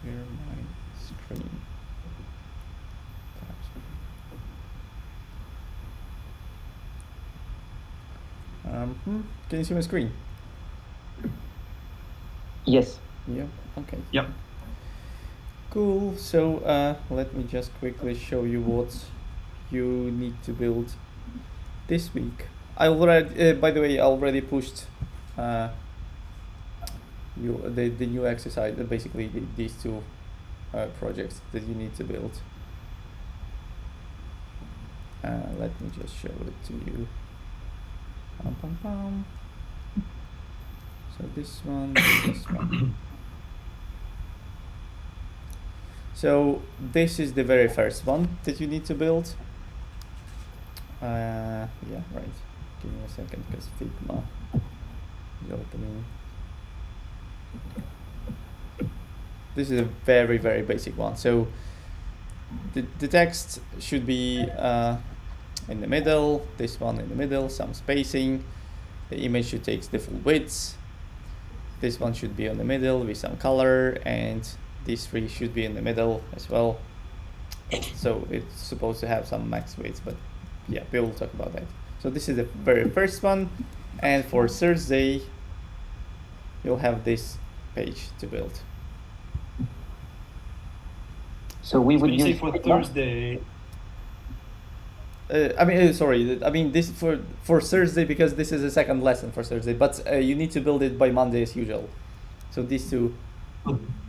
share my screen. Can you see my screen? Yes. Yeah. Okay. Yep. Cool. So let me just quickly show you what you need to build this week. I already, by the way, I already pushed the new exercise. Basically, these two projects that you need to build. Let me just show it to you. Pum, pum, pum. So this one, this one. So this is the very first one that you need to build. Yeah, right. Give me a second because Figma is opening. This is a very, very basic one. So the text should be in the middle, this one in the middle, some spacing. The image should take the full width. This one should be in the middle with some color, and these three should be in the middle as well. So it's supposed to have some max width, but yeah, we will talk about that. So this is the very first one, and for Thursday, you'll have this page to build. So we would use for Thursday. Sorry. I mean this for Thursday because this is the second lesson for Thursday. But you need to build it by Monday as usual. So these two.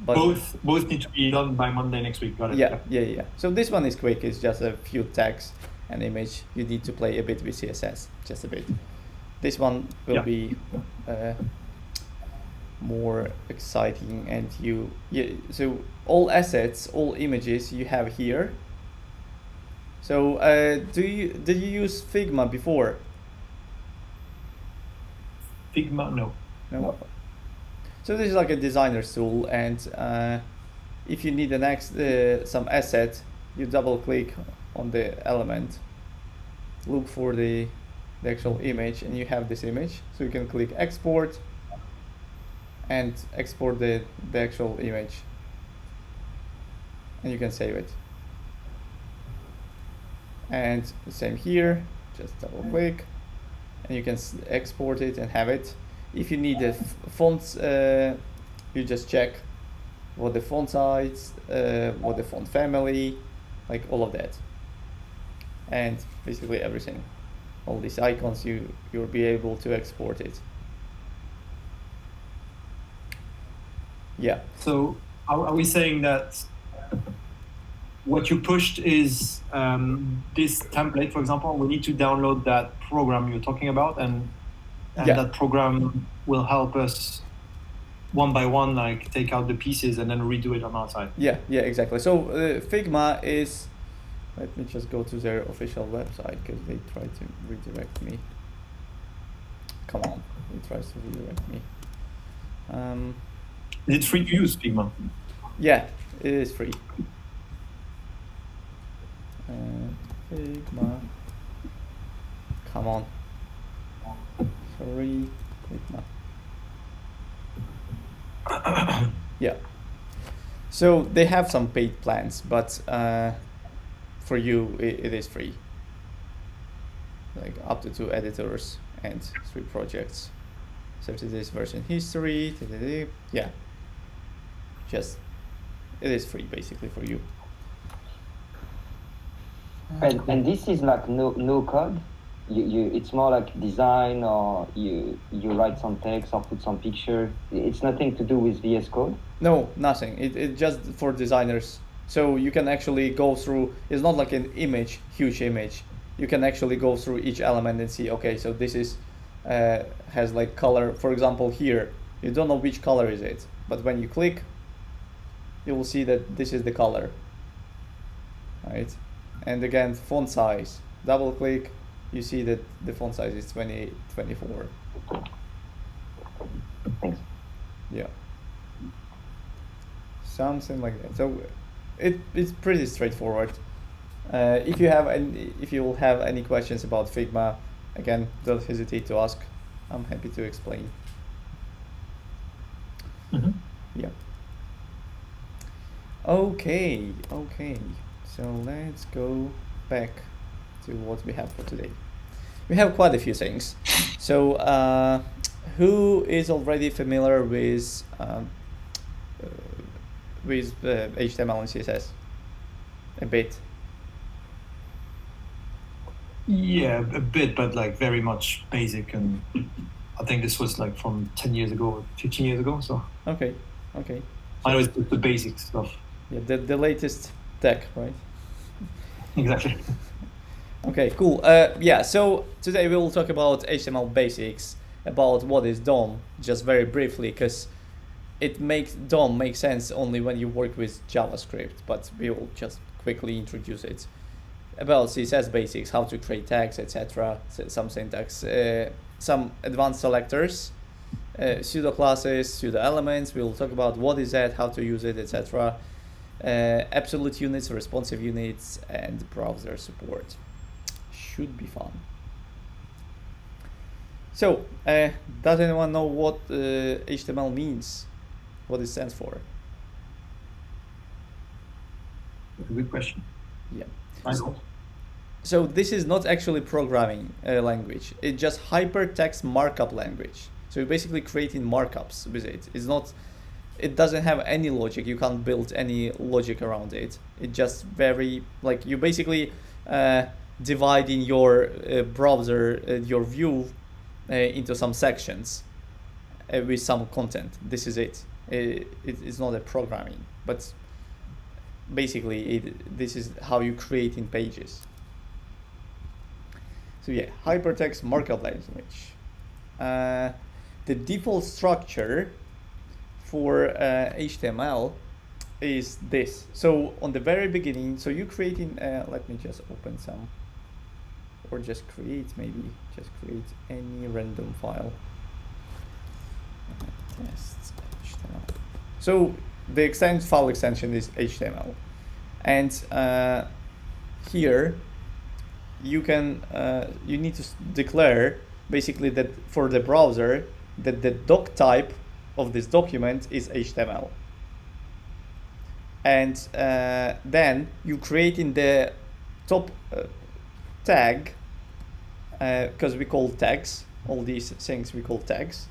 Both need to be done by Monday next week. Got it. Yeah. So this one is quick. It's just a few tags and image. You need to play a bit with CSS, just a bit. This one will be more exciting, and so all assets, all images you have here. So did you use Figma before? Figma, no. So this is like a designer's tool, and if you need some asset, you double click on the element, look for the actual image, and you have this image. So you can click export and export the actual image, and you can save it. And the same here, just double click, and you can export it and have it. If you need the fonts, you just check what the font size, what the font family, like all of that, and basically everything. All these icons, you'll be able to export it. Yeah. So are we saying that what you pushed is this template, for example? We need to download that program you're talking about, and that program will help us one by one, like take out the pieces and then redo it on our side. Yeah, exactly. So Figma is, let me just go to their official website because they try to redirect me. Come on, it tries to redirect me. Is it free to use, Figma? Yeah, it is free. Figma. Come on. Sorry, Figma. Yeah. So they have some paid plans, but for you it is free. Like up to 2 editors and 3 projects. 30 days version history. Yeah. Just it is free basically for you. And this is like no code. It's more like design, or you write some text or put some picture. It's nothing to do with VS Code. No, nothing. It's just for designers. So you can actually go through. It's not like an image, huge image. You can actually go through each element and see. Okay, so this is has like color. For example, here you don't know which color is it, but when you click, you will see that this is the color. Right, and again, font size. Double click. You see that the font size is 24. Thanks. Yeah. Something like that. So it's pretty straightforward. If you will have any questions about Figma, again, don't hesitate to ask. I'm happy to explain. Mm-hmm. Yeah. Okay, so let's go back to what we have for today. We have quite a few things. So who is already familiar with HTML and CSS? A bit. Yeah, a bit, but like very much basic, and I think this was like from 10 years ago, 15 years ago. So Okay. I know it's the basic stuff. Yeah, the latest tech, right? Exactly. Okay, cool. Yeah, so today we will talk about HTML basics, about what is DOM, just very briefly, because DOM makes sense only when you work with JavaScript, but we will just quickly introduce it. About CSS basics, how to create tags, etc., some syntax, some advanced selectors, pseudo classes, pseudo elements. We will talk about what is that, how to use it, etc. Absolute units, responsive units, and browser support. Should be fun. So, does anyone know what HTML means? What it stands for? Good question. Yeah. I know. So this is not actually programming language. It's just hypertext markup language. So you're basically creating markups with it. It doesn't have any logic. You can't build any logic around it. It just you basically dividing your browser, your view into some sections with some content. This is it. It's not a programming, but basically this is how you create in pages. So yeah, hypertext markup language. The default structure for HTML is this. So on the very beginning, so you're creating, let me just open some, or just create any random file. Test HTML. So the file extension is HTML. And here you need to declare basically that for the browser that the doc type of this document is HTML. And then you create in the top tag, because we call tags, all these things we call tags.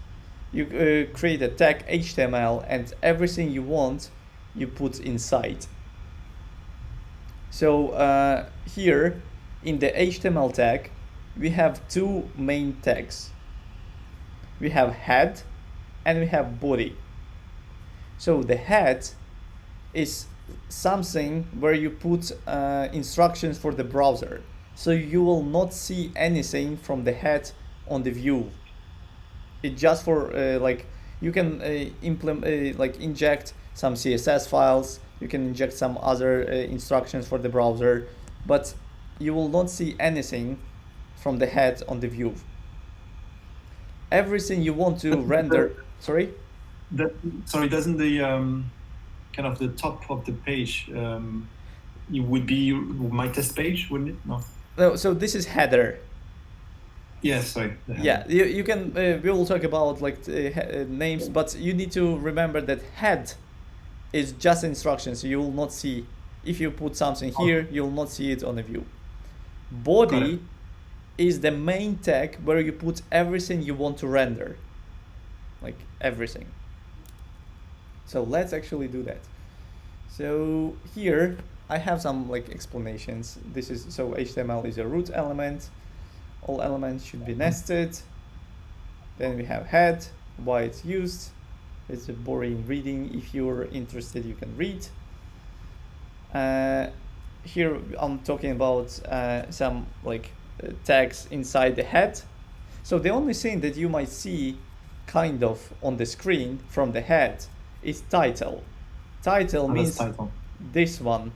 You create a tag HTML, and everything you want you put inside. So here in the HTML tag we have two main tags. We have head and we have body. So the head is something where you put instructions for the browser. So you will not see anything from the head on the view. It's just for you can inject some CSS files. You can inject some other instructions for the browser, but you will not see anything from the head on the view. Everything you want to render. Sorry, doesn't the kind of the top of the page it would be my test page, wouldn't it? No, so this is header. Yes, sorry. Yeah, you can we will talk about names, but you need to remember that head is just instructions. You will not see, if you put something here, you will not see it on the view. Body is the main tag where you put everything you want to render, like everything. So let's actually do that. So here I have some explanations. So HTML is a root element. All elements should be nested. Then we have head, why it's used. It's a boring reading. If you're interested, you can read. Here I'm talking about some tags inside the head. So the only thing that you might see kind of on the screen from the head is title. Title means title. This one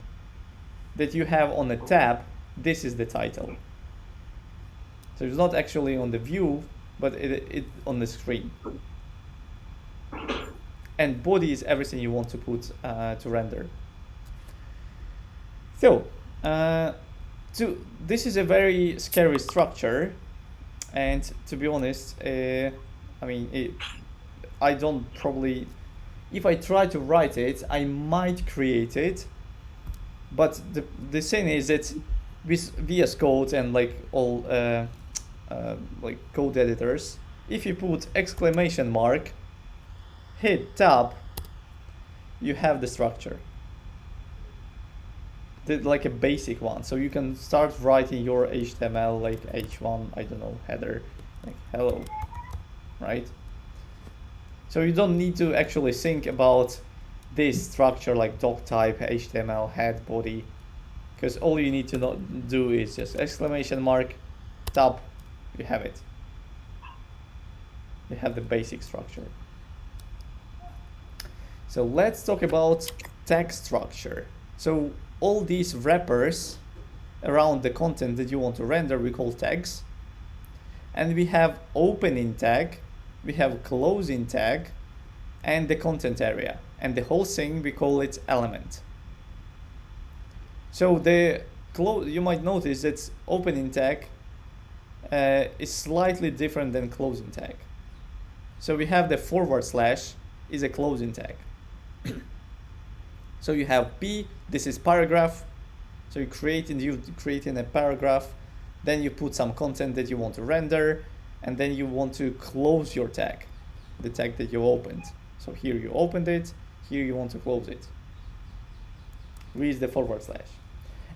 that you have on a tab. This is the title. So it's not actually on the view, but it on the screen. And body is everything you want to put to render. So this is a very scary structure, and to be honest, I don't probably if I try to write it, I might create it, but the thing is that with VS Code and like all like code editors, if you put exclamation mark, hit tab, you have the structure, like a basic one. So you can start writing your HTML like H1, I don't know, header, like hello, right? So you don't need to actually think about this structure like doc type, HTML, head, body, because all you need to do is just exclamation mark, tab, you have it. You have the basic structure. So let's talk about tag structure. So all these wrappers around the content that you want to render, we call tags. And we have opening tag, we have closing tag, and the content area. And the whole thing, we call it element. So you might notice that opening tag is slightly different than closing tag. So we have the / is a closing tag. So you have P, this is paragraph. So you're creating a paragraph, then you put some content that you want to render, and then you want to close your tag, the tag that you opened. So here you opened it, here you want to close it with the /.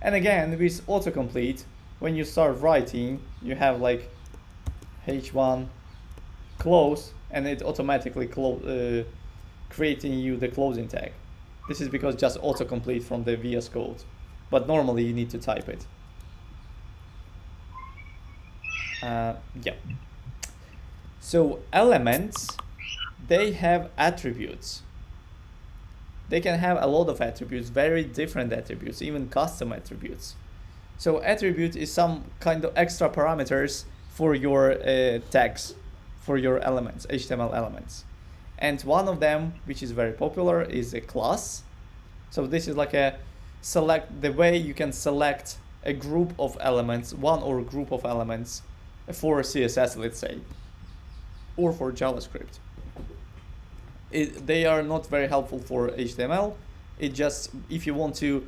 And again, with autocomplete, when you start writing, you have like H1 close, and it automatically creating you the closing tag. This is because just autocomplete from the VS Code, but normally you need to type it. Yeah. So elements, they have attributes. They can have a lot of attributes, very different attributes, even custom attributes. So attribute is some kind of extra parameters for your tags, for your elements, HTML elements. And one of them, which is very popular, is a class. So this is like the way you can select a group of elements, one or group of elements for CSS, let's say, or for JavaScript. They are not very helpful for HTML. It just, if you want to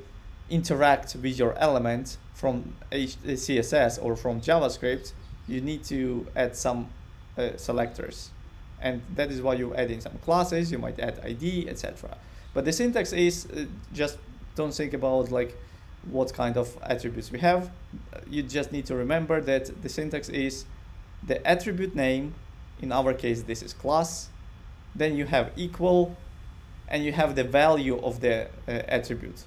interact with your element from CSS or from JavaScript, you need to add some selectors. And that is why you add in some classes, you might add ID, etc. But the syntax is just don't think about like what kind of attributes we have. You just need to remember that the syntax is the attribute name, in our case this is class, then you have equal, and you have the value of the attribute.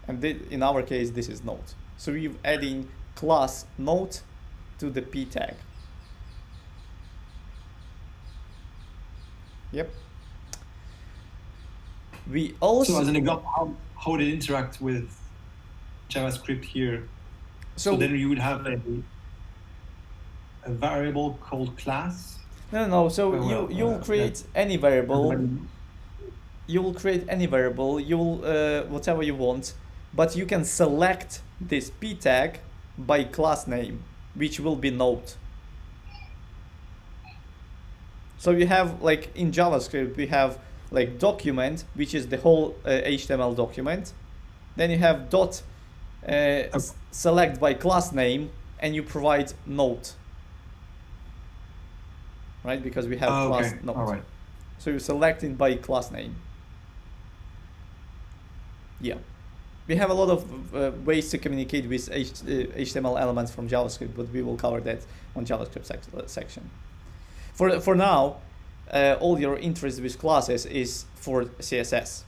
And in our case this is note. So we're adding class note to the p tag. Yep. We also, so as an example, how would it interact with JavaScript here? So then you would have a variable called class. No. So you'll create any variable. You will create any variable. You'll whatever you want, but you can select this p tag by class name, which will be note. So you have, like in JavaScript, we have like document, which is the whole HTML document. Then you have dot select by class name, and you provide note, right? Because we have class note. All right. So you're selecting by class name. Yeah. We have a lot of ways to communicate with HTML elements from JavaScript, but we will cover that on JavaScript section. For now, all your interest with classes is for CSS.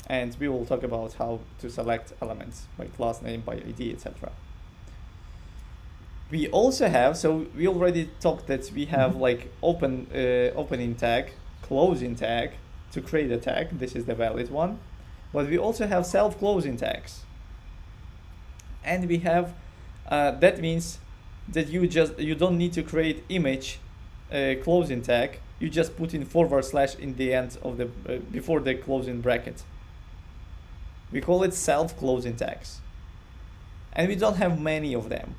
And we will talk about how to select elements by class name, by ID, etc. We also have, so we already talked that we have like opening tag, closing tag to create a tag. This is the valid one. But we also have self-closing tags. And we have, that means that you don't need to create image closing tag. You just put in / in the end of the, before the closing bracket. We call it self-closing tags. And we don't have many of them.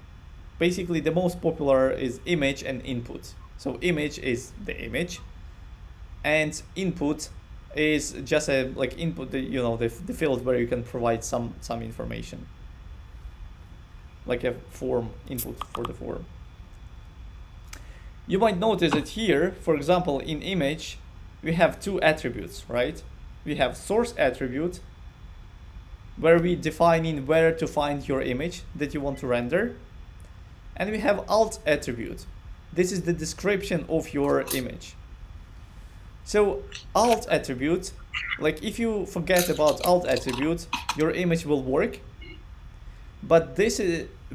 Basically, the most popular is image and input. So image is the image, and input is just a like input, the field where you can provide some information, like a form input for the form. You might notice that here, for example, in image, we have two attributes, right? We have source attribute, where we define in where to find your image that you want to render. And we have alt attribute. This is the description of your image. So alt attribute, like if you forget about alt attribute, your image will work. But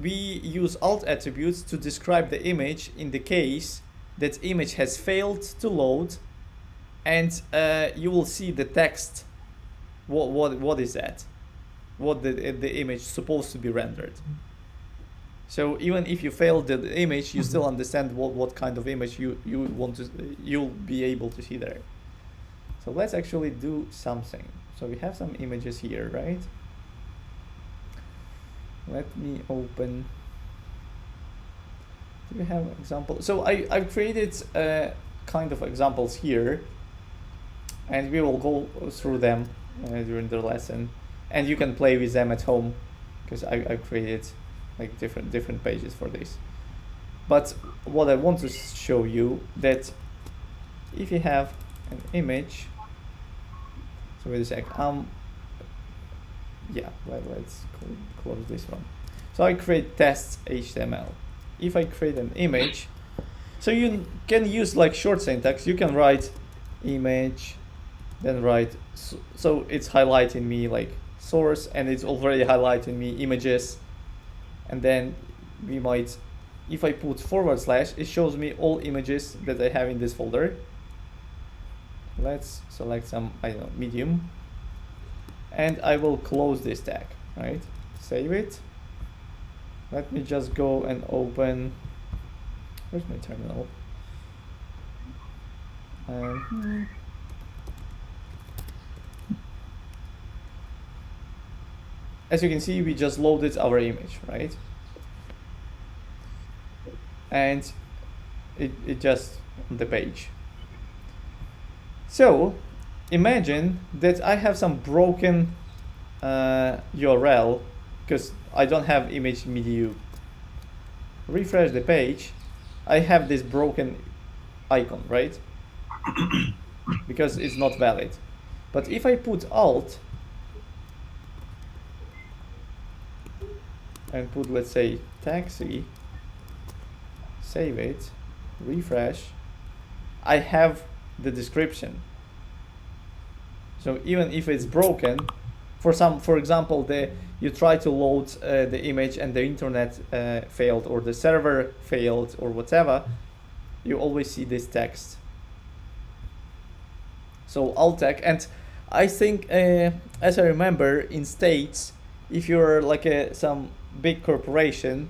we use alt attributes to describe the image in the case that image has failed to load, and you will see the text. What is that? What the image supposed to be rendered. So even if you failed the image, you still understand what kind of image you'll be able to see there. So let's actually do something. So we have some images here, right? Let me open. Do we have example? So I've created kind of examples here, and we will go through them during the lesson, and you can play with them at home, because I've created like different pages for this. But what I want to show you that if you have an image, so wait a sec, yeah, well, let's close this one. So I create tests HTML. If I create an image, so you can use like short syntax. You can write image, then write, so it's highlighting me like source, and it's already highlighting me images. And then we might, if I put /, it shows me all images that I have in this folder. Let's select some, I don't know, medium. And I will close this tag, right? Save it. Let me just go and open, where's my terminal? As you can see, we just loaded our image, right? And it just on the page. So imagine that I have some broken URL because I don't have image media. Refresh the page. I have this broken icon, right? Because it's not valid. But if I put alt and put, let's say, taxi, save it, refresh, I have the description. So even if it's broken, for example, you try to load the image and the internet failed, or the server failed, or whatever, you always see this text. So alt tag, and I think, as I remember, in States, if you're like some big corporation,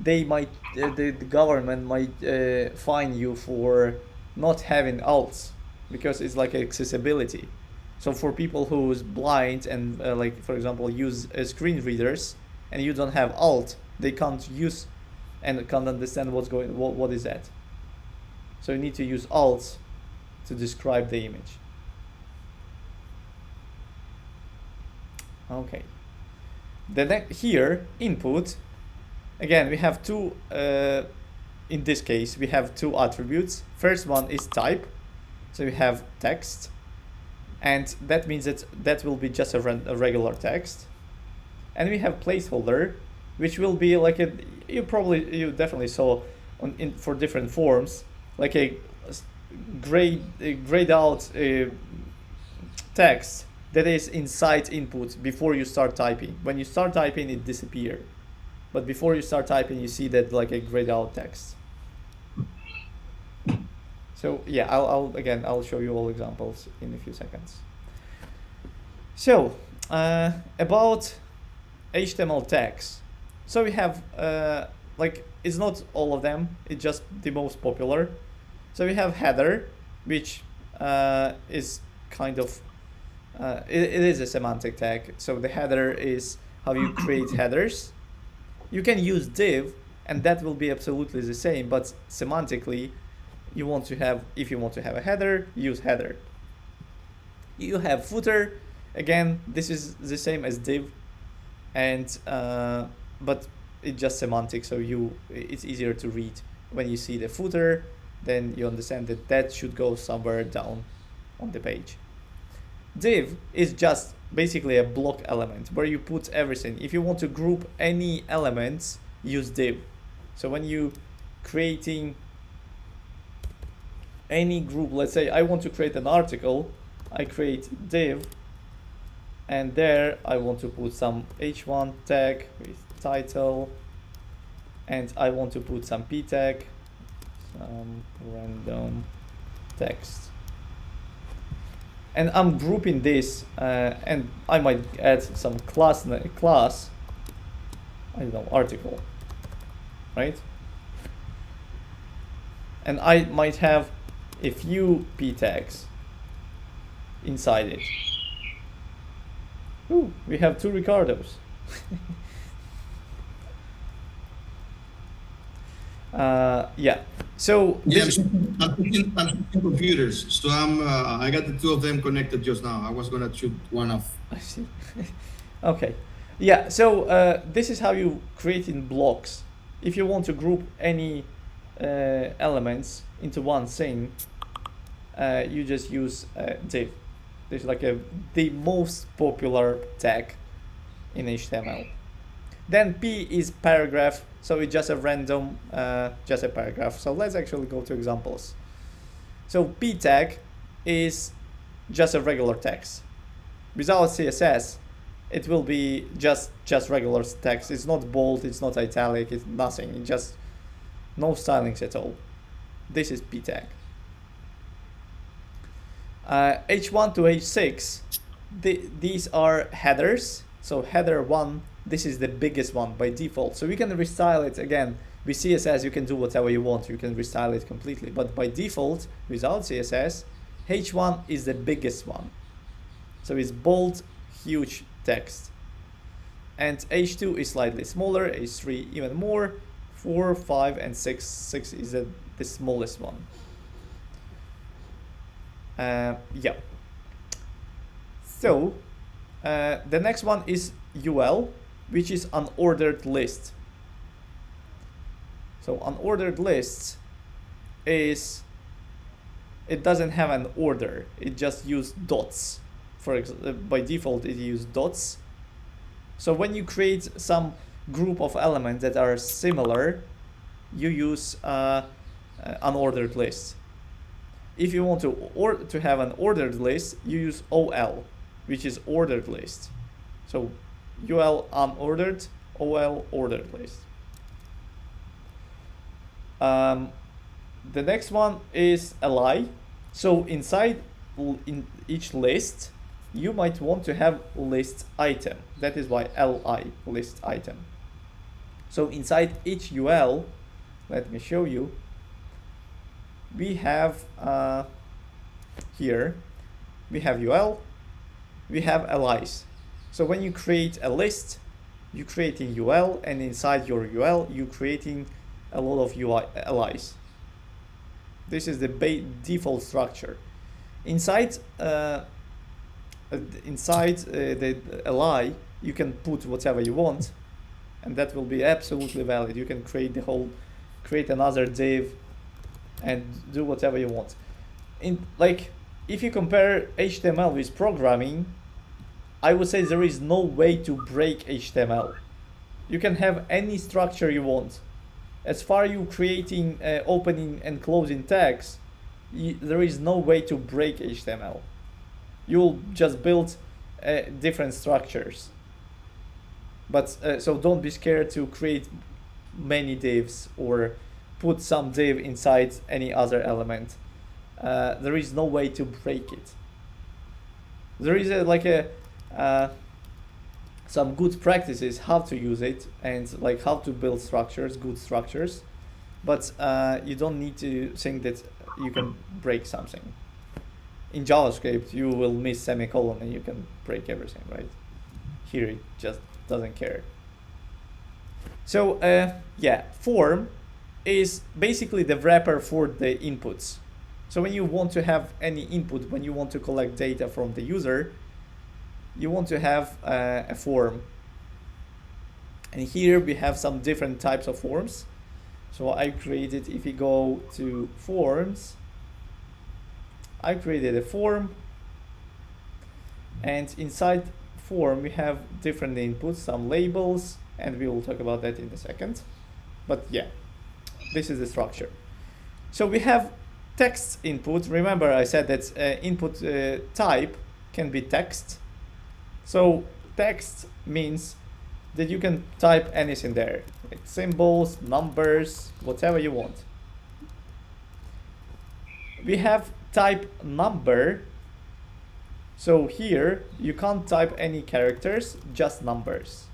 they might, the government might fine you for not having alts, because it's like accessibility. So for people who's blind and like, for example, use screen readers, and you don't have alt, they can't use and can't understand what is that. So you need to use alt to describe the image. Okay. The here, input, again, we have two, in this case, we have two attributes. First one is type. So we have text, and that means that will be just a regular text. And we have placeholder, which will be like you definitely saw for different forms, like a grayed out text that is inside input before you start typing. When you start typing, it disappears. But before you start typing, you see that like a grayed out text. So yeah, I'll show you all examples in a few seconds. So about HTML tags. So we have like, it's not all of them, it's just the most popular. So we have header, which is kind of it is a semantic tag. So the header is how you create headers. You can use div, and that will be absolutely the same, but semantically, if you want to have a header, use header. You have footer. Again, this is the same as div, and but it's just semantic, so it's easier to read. When you see the footer, then you understand that that should go somewhere down on the page. Div is just basically a block element where you put everything. If you want to group any elements, use div. So when you creating any group, let's say I want to create an article, I create div, and there I want to put some h1 tag with title, and I want to put some p tag, some random text. And I'm grouping this, and I might add some class, I don't know, article, right? And I might have a few p tags inside it. Ooh, we have 2 Ricardos. Yeah. So yeah, I'm switching computers, so I got the 2 of them connected just now. I was gonna shoot one off. I see. Okay. Yeah. So this is how you create in blocks. If you want to group any elements into one thing, you just use div. This is like the most popular tag in HTML. Then P is paragraph, so it's just a random, just a paragraph. So let's actually go to examples. So P tag is just a regular text. Without CSS, it will be just regular text. It's not bold, it's not italic, it's nothing. It's just no stylings at all. This is P tag. H1 to H6, these are headers. So header 1, this is the biggest one by default. So you can restyle it again. With CSS, you can do whatever you want. You can restyle it completely. But by default, without CSS, H1 is the biggest one. So it's bold, huge text. And H2 is slightly smaller, H3 even more, 4, 5, and 6. 6 is the smallest one. Yeah. So the next one is UL, which is unordered list. So unordered lists is, it doesn't have an order. It just uses dots. For example, by default, it uses dots. So when you create some group of elements that are similar, you use unordered list. If you want to have an ordered list, you use OL, which is ordered list. So UL unordered, OL ordered list. The next one is li. So inside in each list, you might want to have list item. That is why li, list item. So inside each UL, let me show you. We have here, we have UL, we have LIs. So when you create a list, you creating UL, and inside your UL, you creating a lot of LIs. This is the default structure. Inside the LI, you can put whatever you want, and that will be absolutely valid. You can create another div, and do whatever you want. If you compare HTML with programming, I would say there is no way to break HTML. You can have any structure you want. As far as you creating opening and closing tags, there is no way to break HTML. You'll just build different structures. But so don't be scared to create many divs or put some div inside any other element. There is no way to break it. There is some good practices how to use it and how to build structures, good structures, but you don't need to think that you can break something. In JavaScript, you will miss semicolon and you can break everything, right? Here it just doesn't care. So yeah, form is basically the wrapper for the inputs. So when you want to have any input, when you want to collect data from the user, you want to have a form. And here we have some different types of forms. So I created, if you go to forms, I created a form, and inside form we have different inputs, some labels, and we will talk about that in a second. But yeah, this is the structure. So we have text input. Remember I said that input type can be text. So text means that you can type anything there, like symbols, numbers, whatever you want. We have type number. So here you can't type any characters, just numbers.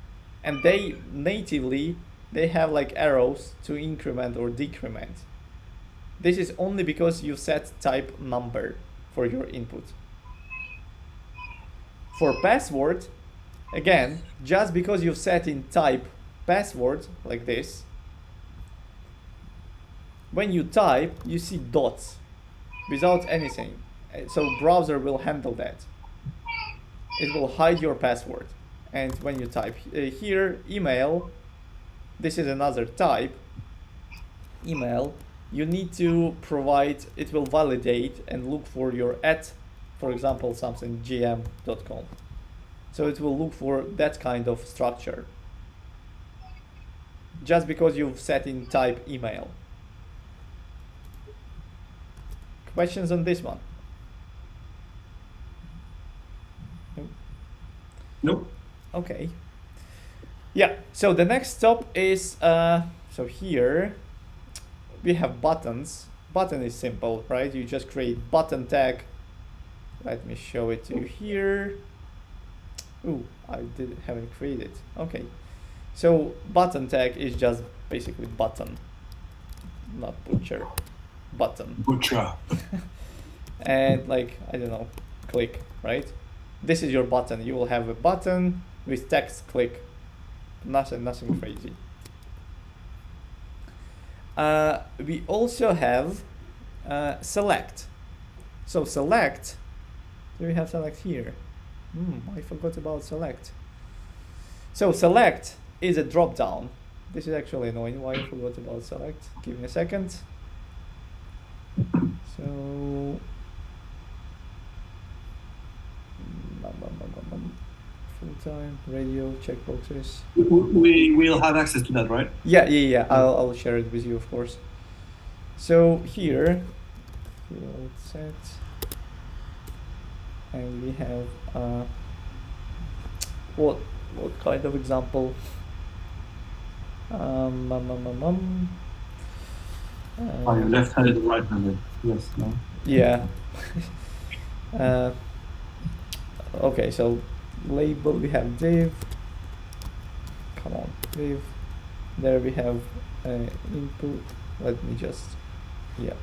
And they natively, they have like arrows to increment or decrement. This is only because you set type number for your input. For password, again, just because you set in type password like this, when you type, you see dots without anything. So browser will handle that. It will hide your password. And when you type here, email, this is another type, email, you need to provide, it will validate and look for your @ for example, something gm.com. So it will look for that kind of structure. Just because you've set in type email. Questions on this one? Nope. Okay. Yeah, so the next step is, so here we have buttons. Button is simple, right? You just create button tag. Let me show it to you here. Ooh, I haven't created. Okay. So button tag is just basically button, not butcher, button. Butcher. And like, I don't know, click, right? This is your button. You will have a button with text click. Nothing crazy. We also have select. So select, do we have select here? I forgot about select. So select is a drop down. This is actually annoying. Why I forgot about select? Give me a second. So full-time radio checkboxes. We will have access to that, right? Yeah. I'll share it with you, of course. So here, field set, and we have what kind of example? Are you left-handed or right-handed? Yes. No. Yeah. Okay, so label, we have div. Come on, div. There we have input. Let me just, yeah.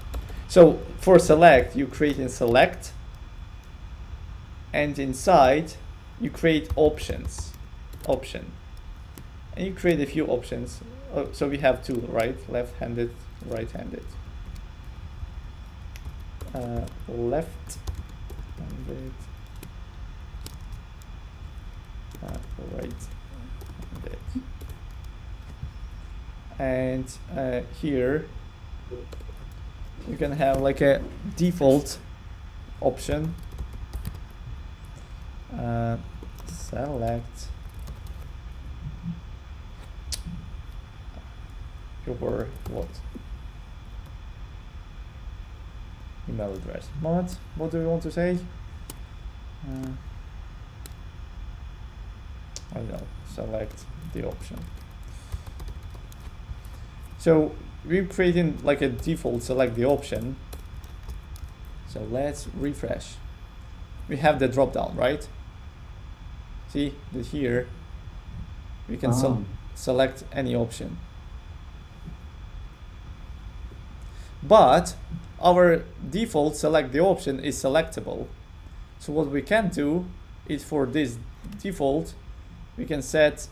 So for select, you create in select, and inside you create options, option, and you create a few options. So we have two, right? Left-handed, right-handed. Left-handed. Right-handed. And here you can have like a default option. Select your what? Email address. Moment. What do we want to say? I don't know. Select the option. So we're creating like a default select the option. So let's refresh. We have the drop down, right? See that here we can select any option. But our default select the option is selectable. So what we can do is for this default, we can set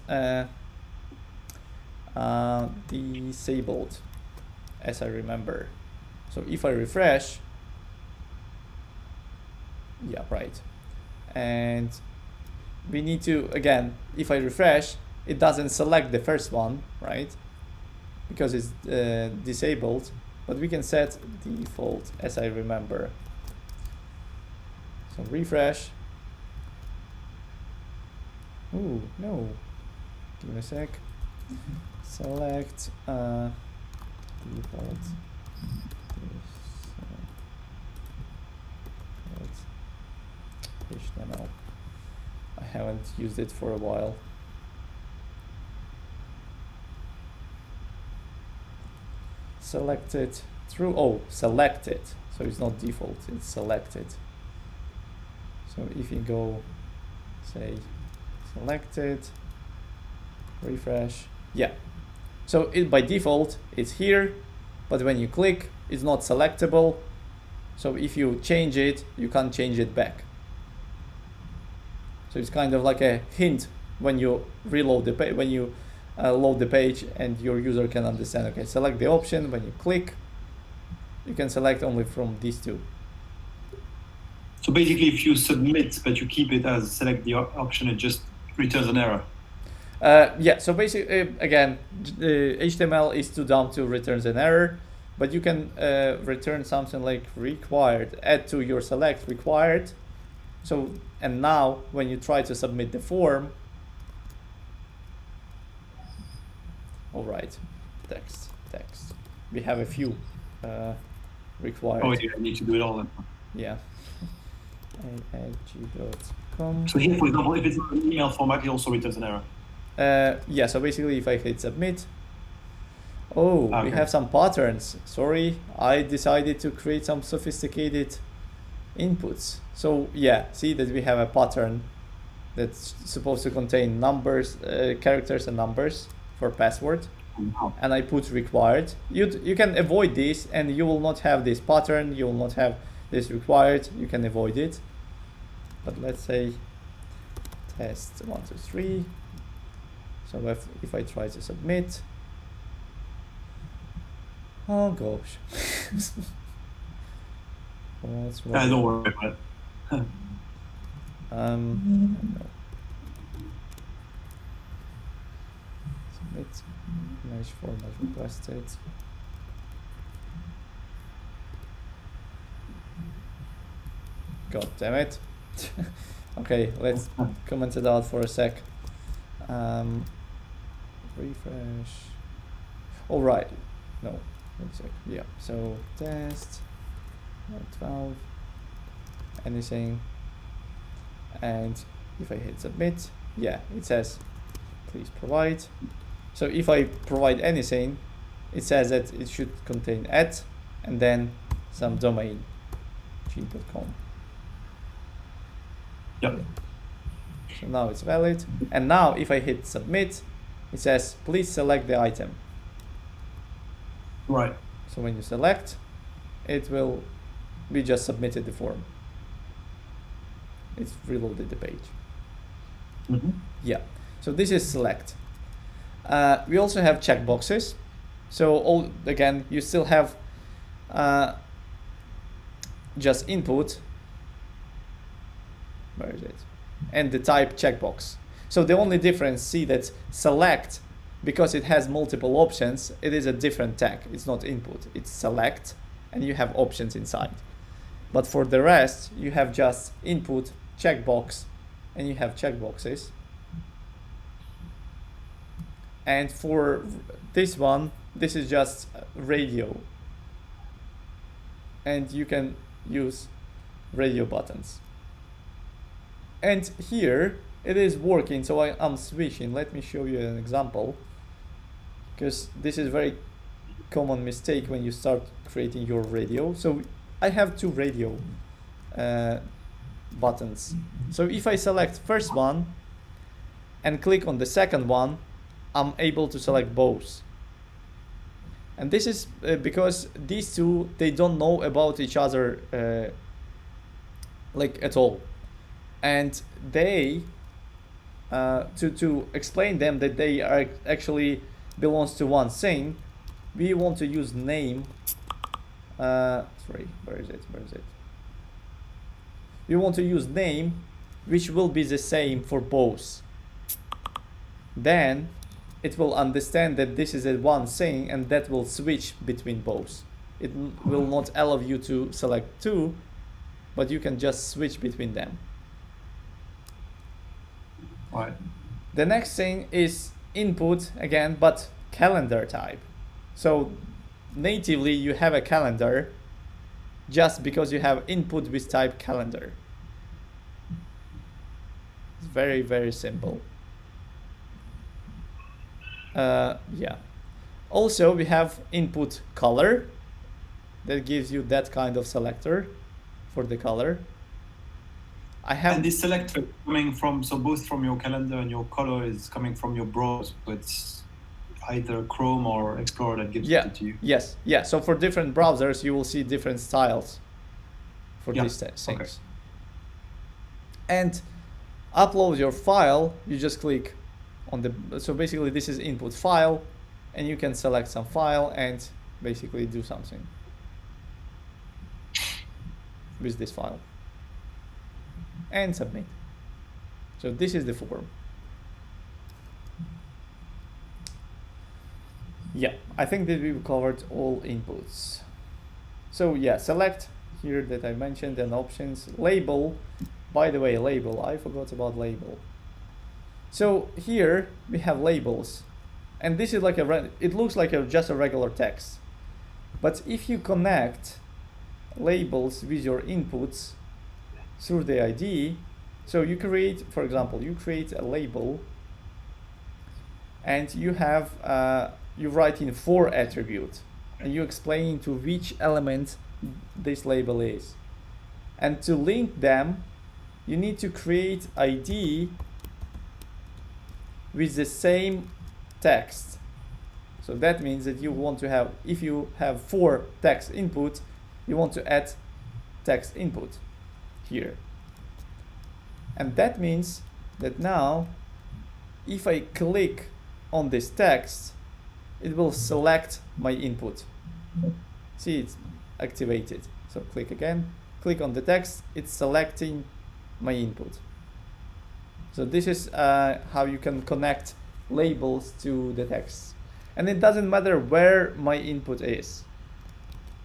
disabled, as I remember. So if I refresh, Yeah, right. And we need to, again, if I refresh, it doesn't select the first one, right? Because it's disabled, but we can set default as I remember. So refresh. Ooh, no. Give me a sec. Select default. HTML. I haven't used it for a while. Select it through, oh, select it. So it's not default, it's selected. So if you go, say, selected, refresh, yeah. So it by default, it's here, but when you click, it's not selectable. So if you change it, you can't change it back. So it's kind of like a hint when you reload the page, when you load the page, and your user can understand, okay, select the option. When you click, you can select only from these two. So basically, if you submit but you keep it as select the option, it just returns an error. Yeah, so basically, again, HTML is too dumb to return an error, but you can return something like required, add to your select required. So, and now when you try to submit the form, all right, text. We have a few required. Oh, yeah, I need to do it all then. Yeah. AIG.com. So here, for example, if it's in an email format, it also returns an error. Yeah, so basically if I hit submit, oh, okay. We have some patterns. Sorry, I decided to create some sophisticated inputs. So yeah, see that we have a pattern that's supposed to contain numbers, characters and numbers for password. And I put required. You can avoid this and you will not have this pattern, you will not have this required, you can avoid it. But let's say test 1, 2, 3. So if I try to submit, oh gosh. What's wrong? Don't worry about it. No. Submit, image format requested. God damn it. Okay, let's comment it out for a sec. Refresh. All right. No, one sec. Yeah. So test 12. Anything. And if I hit submit, yeah, it says please provide. So if I provide anything, it says that it should contain @ and then some domain, g.com. Yep. So now it's valid. And now if I hit submit, it says please select the item. Right. So when you select, it will be just submitted the form. It's reloaded the page. Mm-hmm. Yeah. So this is select. We also have checkboxes. So again, you still have just input. Where is it? And the type checkbox. So the only difference, see that select, because it has multiple options, it is a different tag. It's not input, it's select, and you have options inside. But for the rest, you have just input, checkbox, and you have checkboxes. And for this one, this is just radio. And you can use radio buttons. And here it is working, so I'm switching. Let me show you an example, because this is a very common mistake when you start creating your radio. So I have two radio buttons. So if I select first one and click on the second one, I'm able to select both. And this is because these two, they don't know about each other like at all. And they, to explain them that they are actually belongs to one thing, we want to use name. Sorry, where is it? we want to use name, which will be the same for both. Then it will understand that this is a one thing, and that will switch between both. It will not allow you to select two, but you can just switch between them. Right. The next thing is input again, but calendar type. So natively you have a calendar just because you have input with type calendar. It's very, very simple. Yeah. Also, we have input color that gives you that kind of selector for the color. I have And this selector coming from, so both from your calendar and your color is coming from your browser. So it's either Chrome or Explorer that gives it to you. Yes. Yeah. So for different browsers, you will see different styles for these things. Okay. And upload your file. You just click on the. So basically, this is input file, and you can select some file and basically do something with this file and submit. So this is the form. Yeah, I think that we've covered all inputs. So yeah, select here that I mentioned, and options, label. By the way, label, I forgot about label. So here we have labels, and this is like it looks like just a regular text. But if you connect labels with your inputs through the ID, so you create, for example, you create a label, and you have you write in for attribute, and you explain to which element this label is, and to link them, you need to create ID with the same text. So that means that you want to have, if you have 4 text input, you want to add text input here. And that means that now, if I click on this text, it will select my input. See, it's activated. So click again, click on the text, it's selecting my input. So this is how you can connect labels to the text. And it doesn't matter where my input is.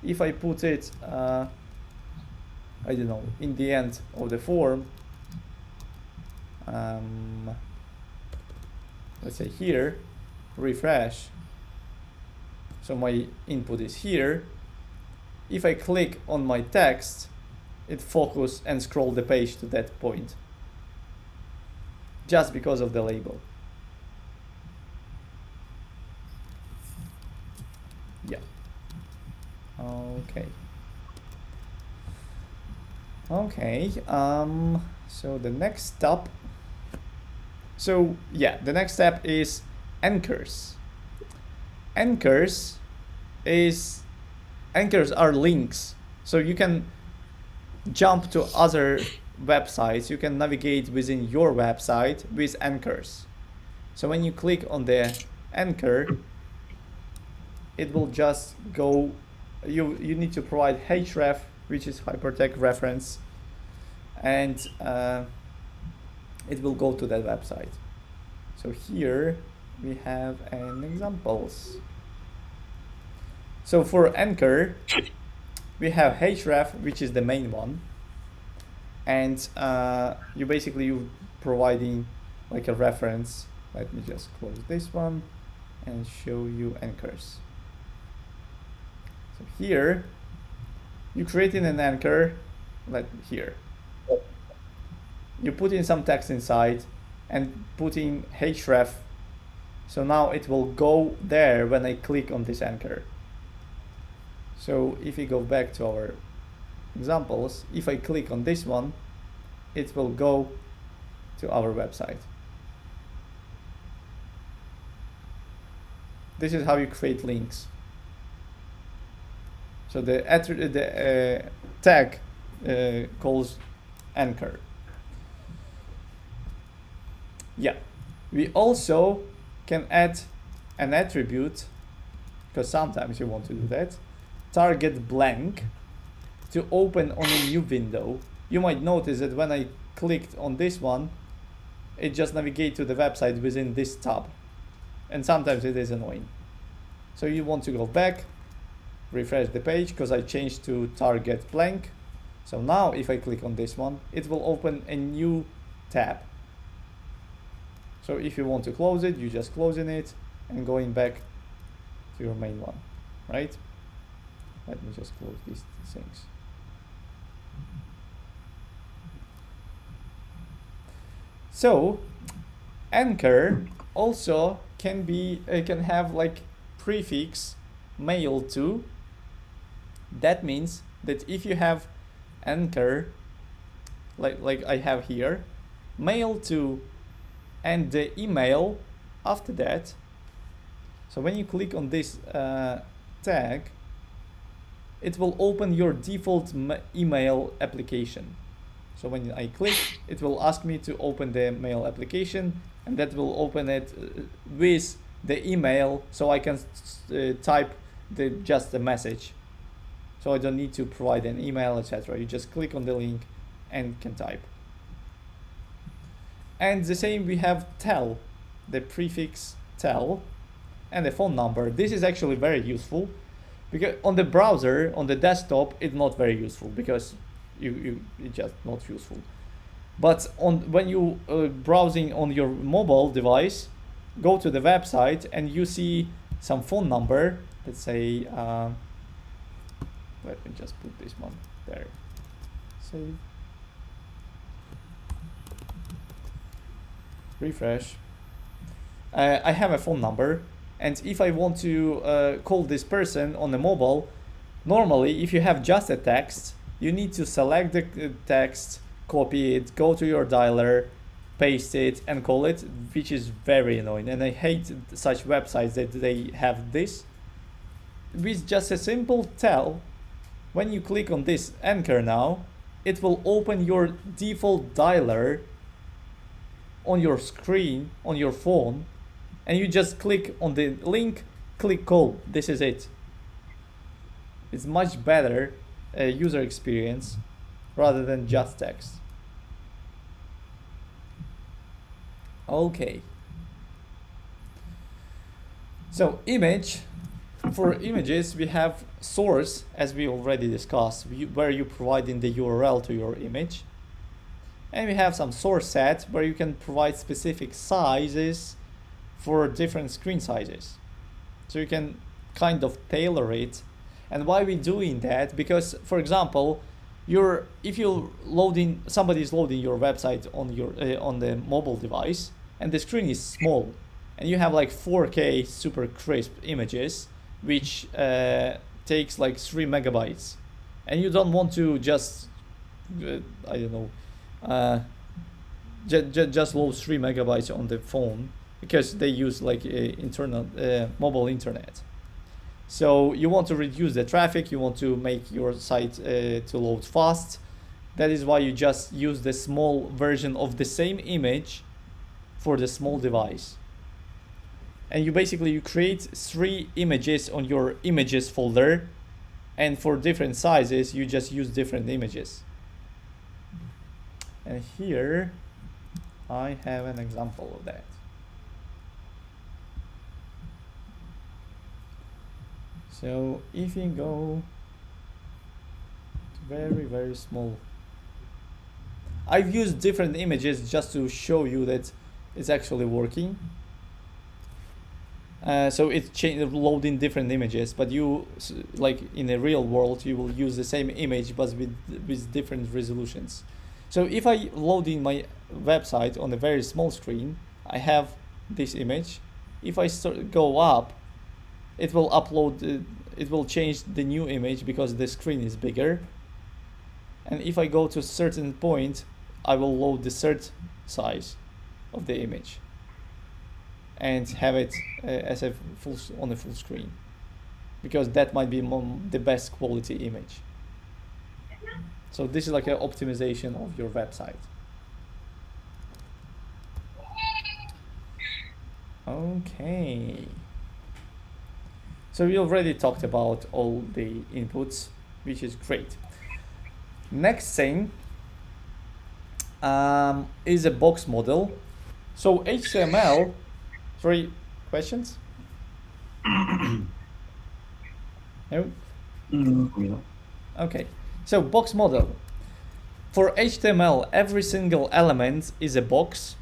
If I put it, I don't know, in the end of the form, let's say here, refresh. So my input is here. If I click on my text, it focus and scroll the page to that point, just because of the label. Yeah. Okay. Okay. So the next step. So yeah, the next step is anchors. Anchors are links. So you can jump to other websites. You can navigate within your website with anchors. So when you click on the anchor, it will just go. You need to provide href, which is hypertext reference, and it will go to that website. So here we have an examples. So for anchor, we have href, which is the main one, and you providing like a reference. Let me just close this one and show you anchors. So here you creating an anchor, like here. You put in some text inside and putting href. So now it will go there when I click on this anchor. So if we go back to our examples, if I click on this one, it will go to our website. This is how you create links. So the tag calls anchor. Yeah, we also can add an attribute, because sometimes you want to do that. Target blank to open on a new window. you might notice that when I clicked on this one, it just navigates to the website within this tab. And sometimes it is annoying. So you want to go back, refresh the page, because I changed to target blank. So now if I click on this one, it will open a new tab. So if you want to close it, you just closing it and going back to your main one, right? Let me just close these things. So anchor also can have like prefix mail to. That means that if you have anchor like I have here, mail to, and the email after that. So when you click on this tag, it will open your default email application. So when I click, it will ask me to open the mail application, and that will open it with the email, so I can type just the message. So I don't need to provide an email, etc. You just click on the link and can type. And the same, we have tel, the prefix tel, and the phone number. This is actually very useful, because on the browser, on the desktop, it's not very useful, because it's just not useful. But when you browsing on your mobile device, go to the website and you see some phone number. Let's say, let me just put this one there. Save. Refresh. I have a phone number, and if I want to call this person on the mobile, normally if you have just a text, you need to select the text, copy it, go to your dialer, paste it, and call it, which is very annoying. And I hate such websites that they have this. With just a simple tel, when you click on this anchor now, it will open your default dialer on your screen, on your phone, and you just click on the link, click call. This is it. It's much better user experience rather than just text. Okay. So image, for images we have source, as we already discussed, where you provide in the URL to your image. And we have some source set where you can provide specific sizes for different screen sizes. So you can kind of tailor it. And why we doing that? Because, for example, if you're loading, somebody's loading your website on your on the mobile device, and the screen is small, and you have like 4K super crisp images, which takes like 3 megabytes, and you don't want to just I don't know, just load 3 megabytes on the phone, because they use like internal mobile internet. So you want to reduce the traffic, you want to make your site to load fast. That is why you just use the small version of the same image for the small device. And you create 3 images on your images folder, and for different sizes you just use different images. And here I have an example of that. So if you go to very, very small, I've used different images just to show you that it's actually working. So it's loading different images, but you, like in the real world, you will use the same image but with different resolutions. So if I load in my website on a very small screen, I have this image. If I go up, it will upload, it will change the new image because the screen is bigger. And if I go to a certain point, I will load the third size of the image and have it as a on a full screen, because that might be the best quality image. So this is like an optimization of your website. Okay. So we already talked about all the inputs, which is great. Next thing is a box model. So HTML, 3 questions? No? Okay, so box model. For HTML, every single element is a box.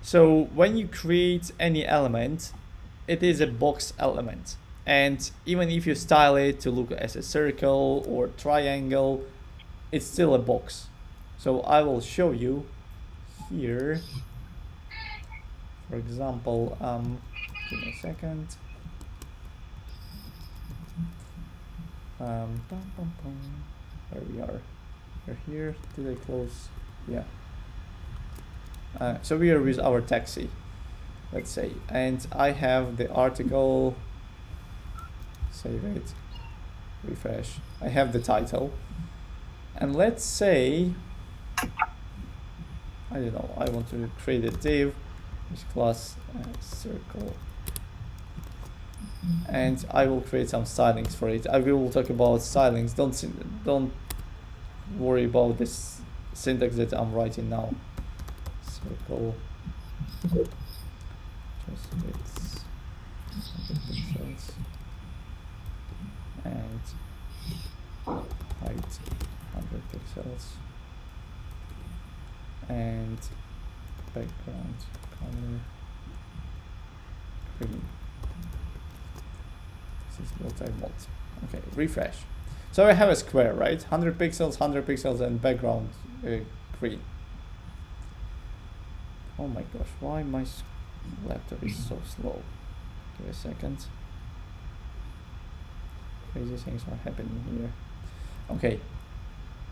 So when you create any element, it is a box element. And even if you style it to look as a circle or triangle, it's still a box. So I will show you here. For example, give me a second. Where we are? We're here. Did I close? Yeah. So we are with our taxi, let's say, and I have the article. Save it. Refresh. I have the title, and let's say, I don't know, I want to create a div with class circle, and I will create some stylings for it. I will talk about stylings. Don't worry about this syntax that I'm writing now. Circle, just width, 100 pixels, and height 100 pixels, and background color green. This is what I want. Okay, refresh. So I have a square, right? 100 pixels, and background green. Oh my gosh, why my laptop is so slow? Give me a second. Crazy things are happening here. Okay,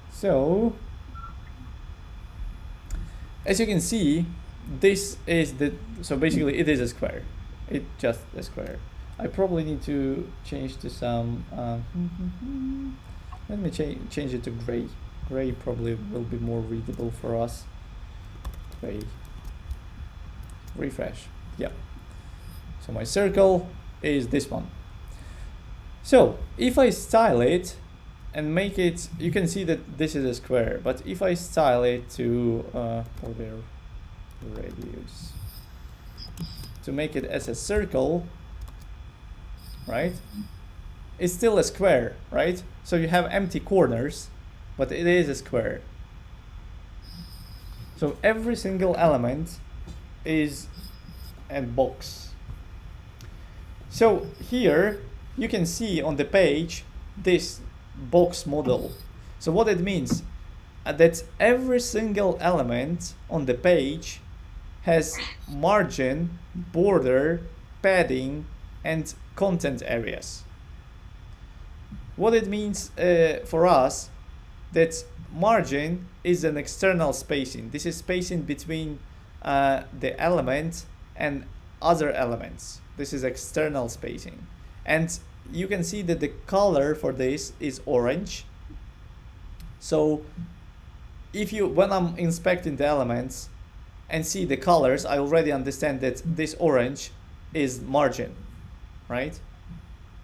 so as you can see, this is so basically it is a square. It's just a square. I probably need to change to some, let me change it to gray. Gray probably will be more readable for us. Gray. Refresh. Yeah. So my circle is this one. So if I style it and make it, you can see that this is a square, but if I style it to border radius, to make it as a circle, right? It's still a square, right? So you have empty corners, but it is a square. So every single element is a box. So here you can see on the page this box model. So what it means that every single element on the page has margin, border, padding, and content areas. What it means for us, that margin is an external spacing. This is spacing between the element and other elements. This is external spacing. And you can see that the color for this is orange. So if you, when I'm inspecting the elements and see the colors, I already understand that this orange is margin, right?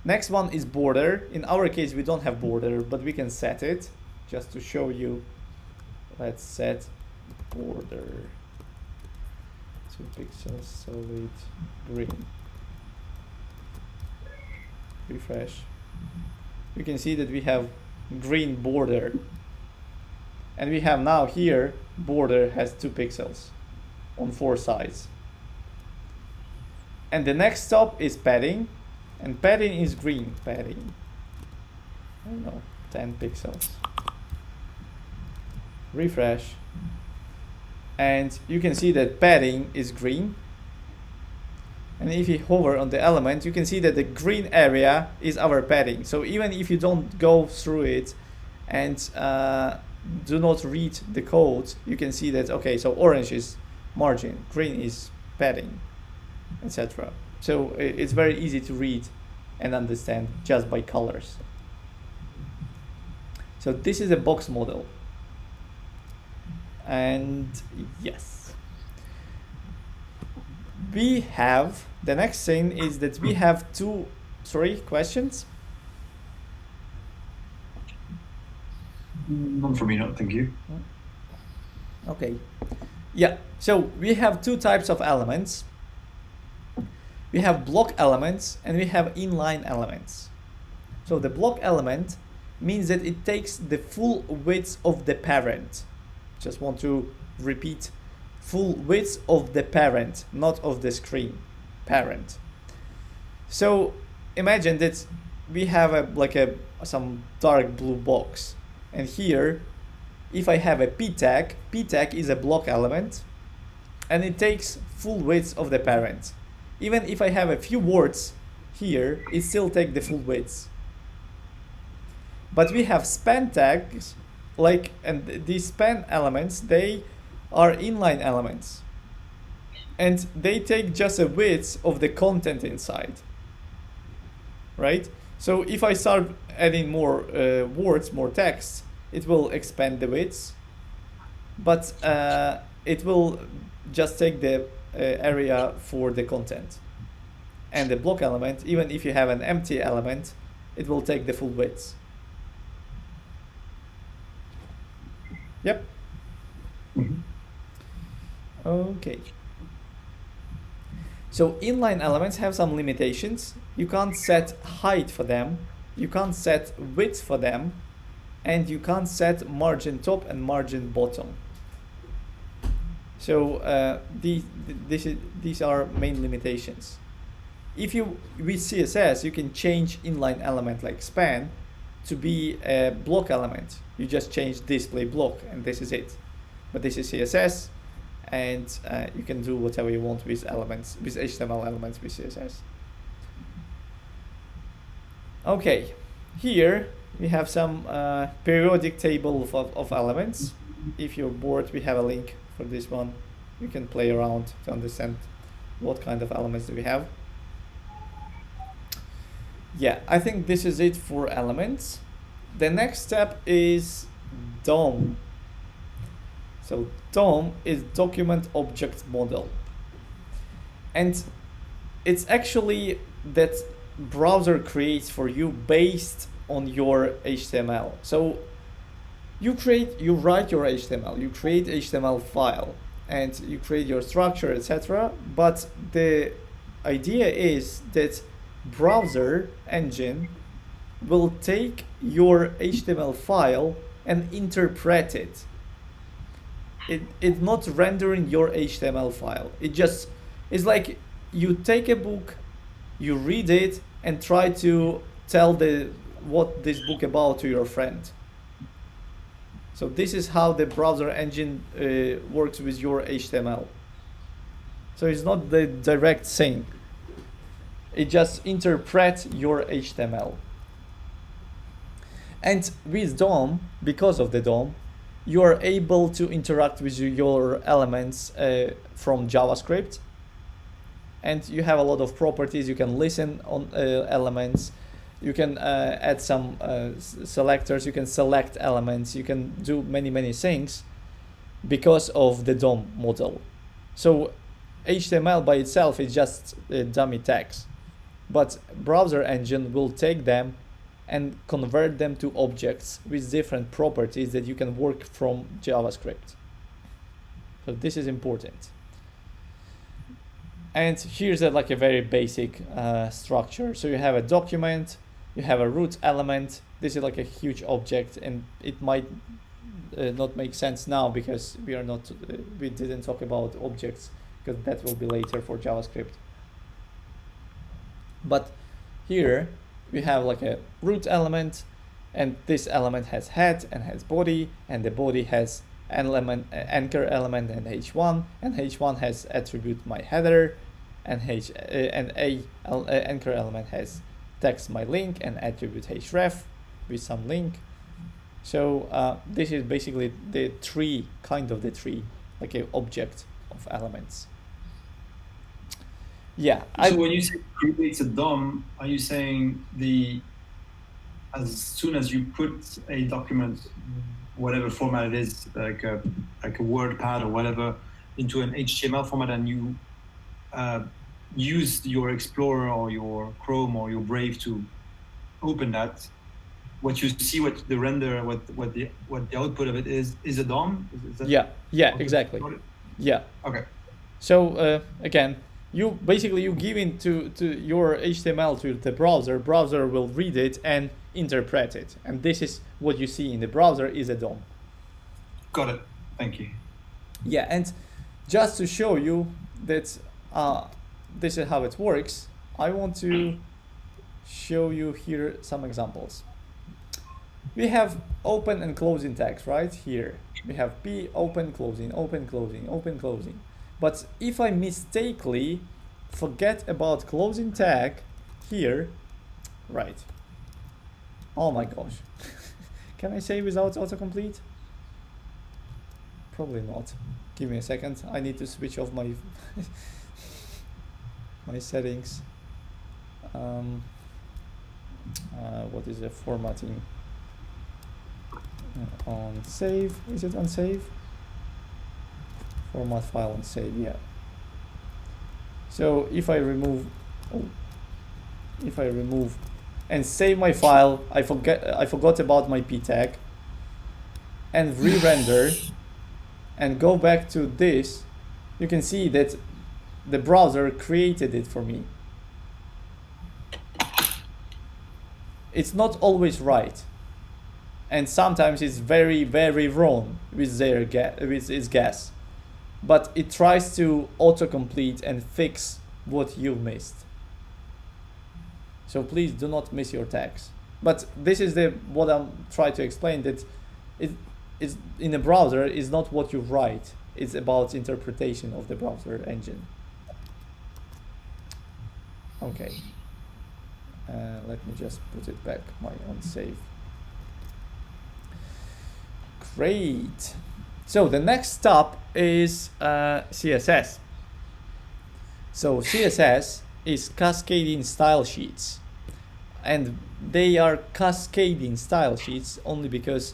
Next one is border. In our case, we don't have border, but we can set it just to show you. Let's set border 2 pixels, solid green. Refresh. You can see that we have green border, and we have now here border has 2 pixels on 4 sides. And the next stop is padding, and padding is green padding. I don't know, 10 pixels. Refresh, and you can see that padding is green. And if you hover on the element, you can see that the green area is our padding. So even if you don't go through it and do not read the code, you can see that, okay, so orange is margin, green is padding, etc. So it's very easy to read and understand just by colors. So this is a box model. And yes, we have, the next thing is that we have three questions. None for me, no, thank you. Okay. Yeah, so we have two types of elements. We have block elements and we have inline elements. So the block element means that it takes the full width of the parent. Just want to repeat, full width of the parent, not of the screen, parent. So imagine that we have some dark blue box, and here if I have a p tag is a block element and it takes full width of the parent. Even if I have a few words here, it still takes the full width. But we have span tags, and these span elements, they are inline elements. And they take just a width of the content inside. Right? So if I start adding more words, more text, it will expand the width. But it will just take the area for the content. And the block element, even if you have an empty element, it will take the full width. Yep. Okay. So inline elements have some limitations. You can't set height for them, you can't set width for them, and you can't set margin top and margin bottom. So these are main limitations. If you, with CSS, you can change inline element like span to be a block element. You just change display block and this is it. But this is CSS, and you can do whatever you want with elements, with HTML elements with CSS. Okay, here we have some periodic table of elements. If you're bored, we have a link for this one. You can play around to understand what kind of elements do we have. Yeah, I think this is it for elements. The next step is DOM. So DOM is Document Object Model. And it's actually that browser creates for you based on your HTML. So you write your HTML, you create HTML file, and you create your structure, etc. But the idea is that browser engine will take your HTML file and interpret it. It's not rendering your HTML file. It's like you take a book, you read it, and try to tell what this book about to your friend. So this is how the browser engine works with your HTML. So it's not the direct thing. It just interprets your HTML. And with DOM, because of the DOM, you are able to interact with your elements from JavaScript. And you have a lot of properties. You can listen on elements. You can add some selectors. You can select elements. You can do many things because of the DOM model. So HTML by itself is just dummy tags. But browser engine will take them and convert them to objects with different properties that you can work from JavaScript. So this is important. And here's a very basic structure. So you have a document, you have a root element. This is like a huge object, and it might not make sense now because we didn't talk about objects, because that will be later for JavaScript. But here we have like a root element, and this element has head and has body, and the body has anchor element and h1, and h1 has attribute my header, and anchor element has text my link and attribute href with some link. So this is basically the tree, like an object of elements. Yeah. So when you say creates a DOM, are you saying as soon as you put a document, whatever format it is, like a WordPad or whatever, into an HTML format, and you use your Explorer or your Chrome or your Brave to open that, what you see, what the render, what the output of it is a DOM. Is that yeah, exactly. Yeah. Okay. So again, you give into your HTML to the browser. Browser will read it and interpret it, and this is what you see in the browser is a DOM. Got it. Thank you. Yeah, and just to show you that this is how it works, I want to show you here some examples. We have open and closing tags right here. We have P, open, closing, open, closing, open, closing. But if I mistakenly forget about closing tag here, right? Oh my gosh. Can I say without autocomplete? Probably not. Give me a second. I need to switch off my my settings. What is the formatting? On save. Is it on save? Format file on save. Yeah. So if I remove, and save my file, I forgot about my p tag, and re-render, and go back to this, you can see that the browser created it for me. It's not always right, and sometimes it's very, very wrong with its guess, but it tries to autocomplete and fix what you missed. So please do not miss your tags. But this is what I'm trying to explain, that it's in a browser is not what you write, it's about interpretation of the browser engine. Okay. Let me just put it back, my own save. Great. So the next step is CSS. So CSS is cascading style sheets, and they are cascading style sheets only because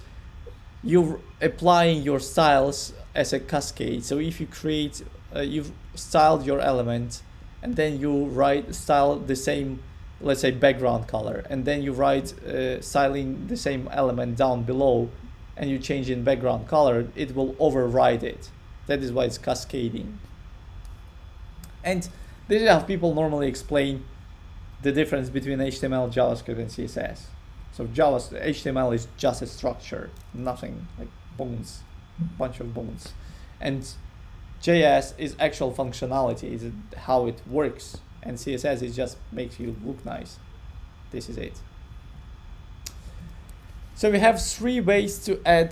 you're applying your styles as a cascade. So if you create, you've styled your element, and then you style the same, let's say, background color, and then you styling the same element down below, and you change in background color, it will override it. That is why it's cascading. And this is how people normally explain the difference between HTML, JavaScript, and CSS. So HTML is just a structure, nothing like bones, bunch of bones. And JS is actual functionality, is how it works. And CSS is just makes you look nice. This is it. So we have 3 ways to add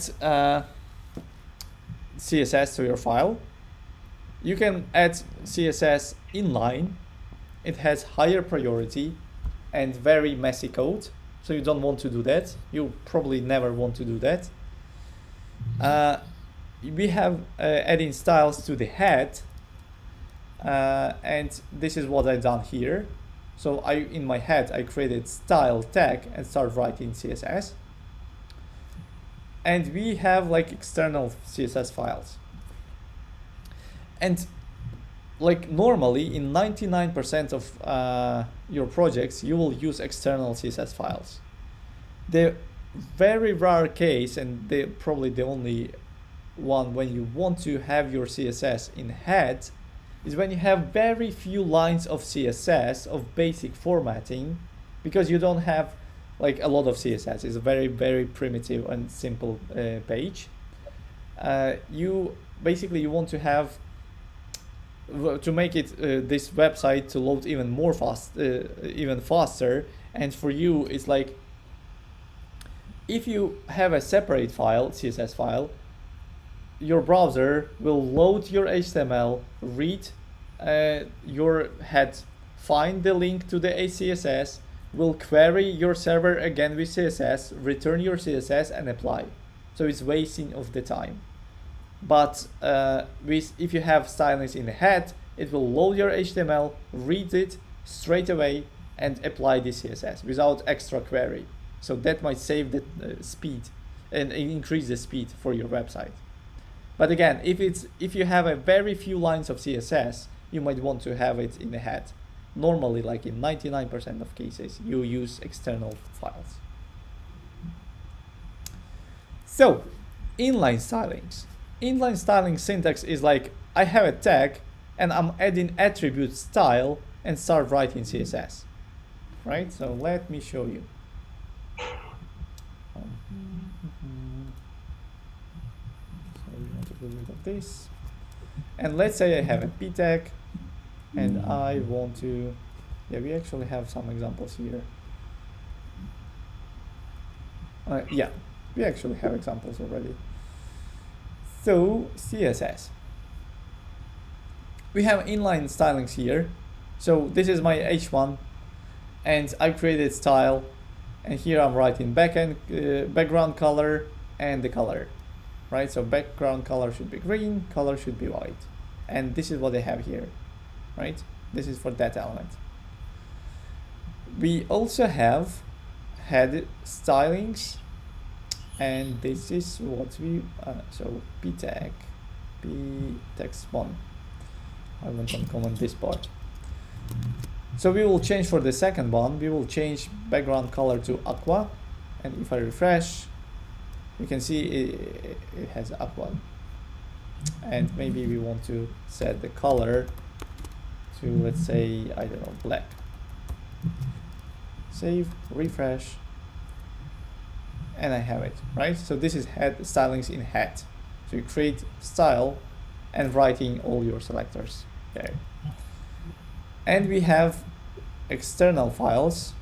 CSS to your file. You can add CSS inline. It has higher priority and very messy code, so you don't want to do that. You probably never want to do that. We have adding styles to the head, and this is what I've done here. So in my head I created style tag and start writing CSS. And we have like external CSS files. And like normally in 99% of your projects, you will use external CSS files. The very rare case, and probably the only one when you want to have your CSS in head, is when you have very few lines of CSS, of basic formatting, because you don't have like a lot of CSS. It's a very, very primitive and simple page. You want to have to make it this website to load even faster. And for you, it's like if you have a separate file, CSS file, your browser will load your HTML, read your head, find the link to the CSS, will query your server again with CSS, return your CSS, and apply. So it's wasting of the time. But if you have stylings in the head, it will load your HTML, read it straight away, and apply the CSS without extra query. So that might save the speed and increase the speed for your website. But again, if you have a very few lines of CSS, you might want to have it in the head. Normally, like in 99% of cases, you use external files. So, inline stylings. Inline styling syntax is like I have a tag and I'm adding attribute style and start writing CSS. Right? So let me show you. So we want to get rid of this. And let's say I have a p tag and I want to, yeah, we actually have some examples here. Yeah, we actually have examples already. So CSS. We have inline stylings here. So this is my H1 and I created style, and here I'm writing background color and the color, right? So background color should be green, color should be white. And this is what I have here, right? This is for that element. We also have head stylings, and this is what we, so p tag, p text 1. I want to comment this part. So we will change for the second one, we will change background color to aqua, and if I refresh, you can see it has aqua. And maybe we want to set the color to, let's say, I don't know, black. Save, refresh, and I have it, right? So this is head stylings in head. So you create style and writing all your selectors there. And we have external files,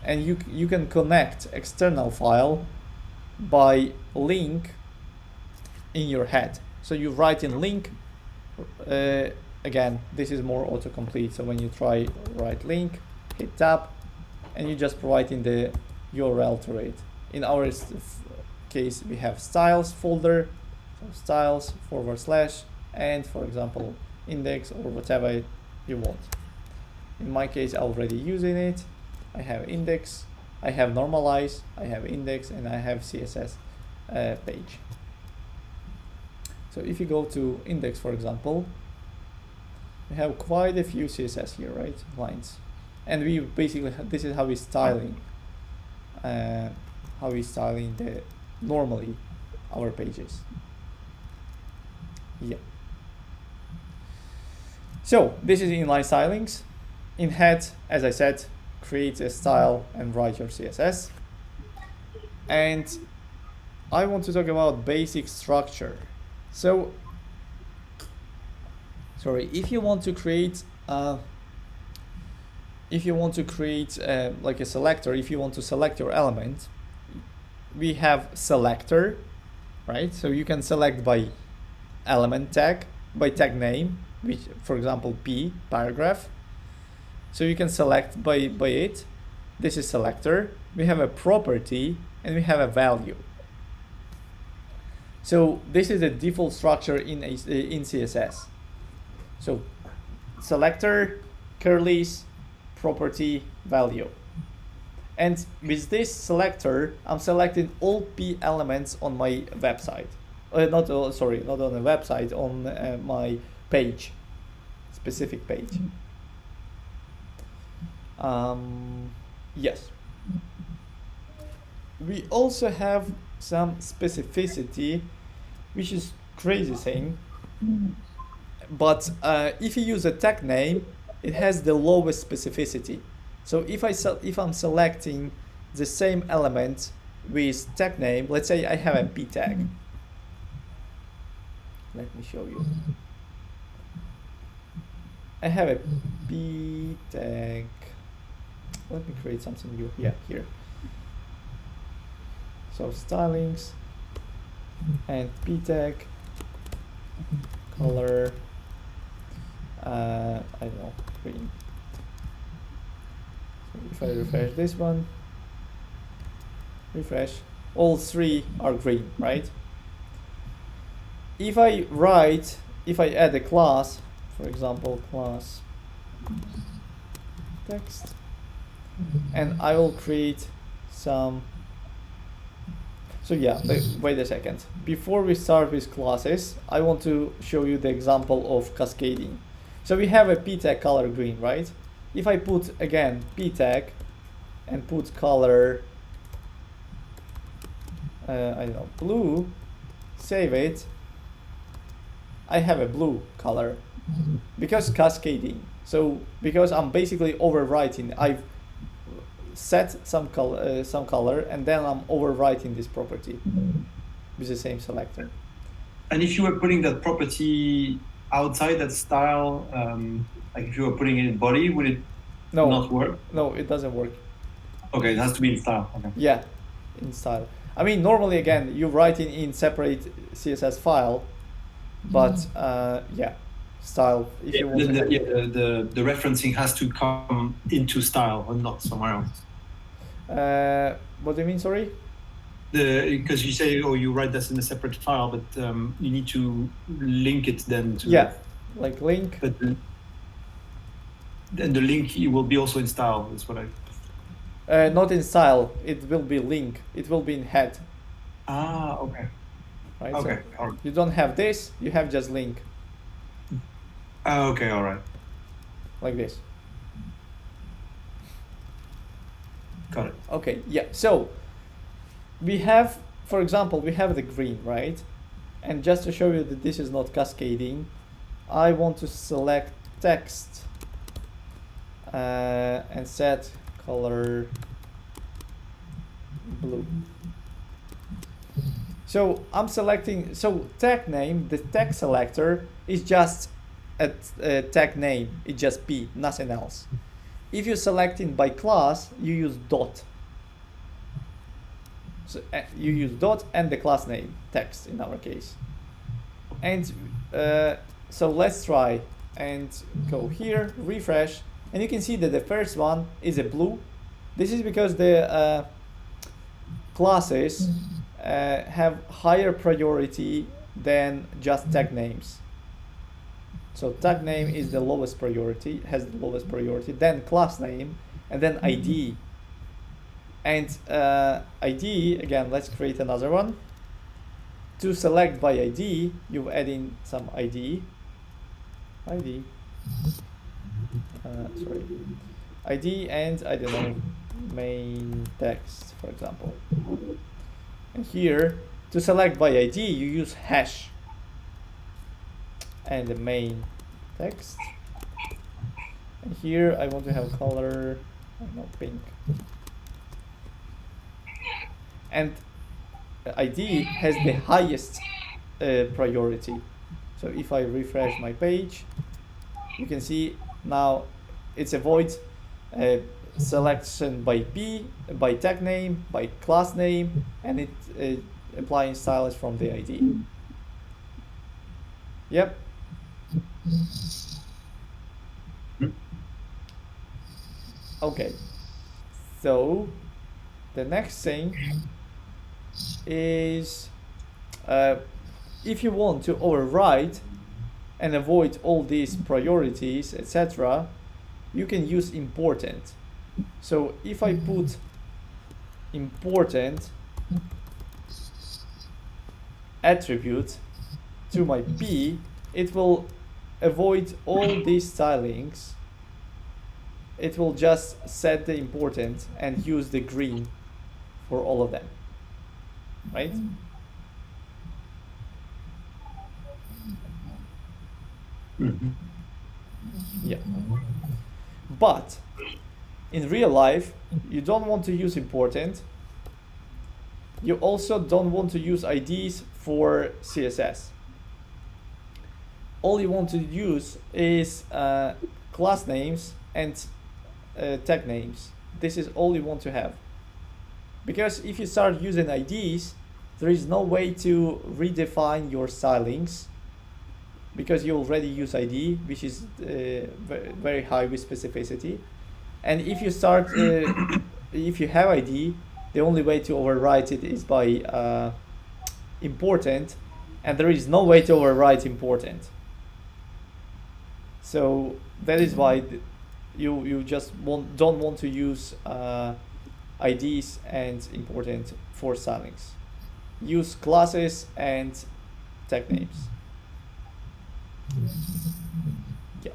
and you can connect external file by link in your head. So you write in link, again, this is more autocomplete. So when you try write link, hit tab, and you just provide in the URL to it. In our case, we have styles folder, so styles / and for example, index or whatever you want. In my case, I'm already using it. I have index, I have normalize, I have index, and I have CSS page. So if you go to index, for example, we have quite a few CSS here, right? Lines. And we basically, this is how we're styling, normally our pages. Yeah. So this is inline stylings. In head, as I said, create a style and write your CSS. And I want to talk about basic structure. So, sorry, if you want to create like a selector, if you want to select your element, we have selector, right? So you can select by element tag, by tag name, which, for example, P, paragraph. So you can select by it. This is selector. We have a property and we have a value. So this is the default structure in CSS. So selector, curly's, property, value. And with this selector, I'm selecting all P elements on my website. Not on the website, on my page, specific page. Yes. We also have some specificity, which is crazy thing. But if you use a tag name, it has the lowest specificity. So if I'm selecting the same element with tag name, let's say I have a p tag. Let me show you. I have a p tag. Let me create something new. Yeah, here. So stylings and p tag, color, I don't know, green. So if I refresh this one, refresh, all three are green, right? If I add a class, for example, class text, and I will create some. So yeah, wait a second. Before we start with classes, I want to show you the example of cascading. So we have a p tag color green, right? If I put again p tag and put color I don't know, blue, save it, I have a blue color because cascading. So because I'm basically overwriting, I've set some color and then I'm overwriting this property with the same selector. And if you were putting that property outside that style, like if you were putting it in body, would it not work? No, it doesn't work. Okay, it has to be in style. Okay. Yeah, in style. I mean, normally again, you write it in separate CSS file, but yeah, style. If you want the referencing has to come into style and not somewhere else. What do you mean? Sorry. Because you say, oh, you write this in a separate file, but you need to link it then to like link. But then the link will be also in style. That's what I. Not in style. It will be link. It will be in head. Ah, okay. Right. Okay. So all right. you don't have this. You have just link. Okay. All right. Like this. Got it. Okay. Yeah. So we have, for example, we have the green, right? And just to show you that this is not cascading, I want to select text and set color blue. So I'm selecting, so tag name, the tag selector is just a tag name, it's just P, nothing else. If you're selecting by class, you use dot. So you use dot and the class name, text in our case. And so let's try and go here, refresh, and you can see that the first one is a blue. This is because the classes have higher priority than just tag names. So tag name is the lowest priority, has the lowest priority, then class name, and then ID. And ID, again, let's create another one. To select by ID, you add in some ID. Sorry. ID and, I don't know, main text, for example. And here, to select by ID, you use hash. And the main text. And here, I want to have color, I don't know, pink. And ID has the highest priority. So if I refresh my page, you can see now it's avoid selection by P, by tag name, by class name, and it applying stylus from the ID. Yep. Okay. So the next thing is if you want to override and avoid all these priorities, etc., you can use important. So if I put important attribute to my P, it will avoid all these stylings. It will just set the important and use the green for all of them, right? Mm-hmm. Yeah. But in real life, you don't want to use important. You also don't want to use IDs for CSS. All you want to use is class names and tag names. This is all you want to have. Because if you start using IDs, there is no way to redefine your stylings because you already use ID, which is very high with specificity. And if you start, if you have ID, the only way to overwrite it is by important, and there is no way to overwrite important. So that is why you just don't want to use IDs and important for stylings. Use classes and tag names. Yeah.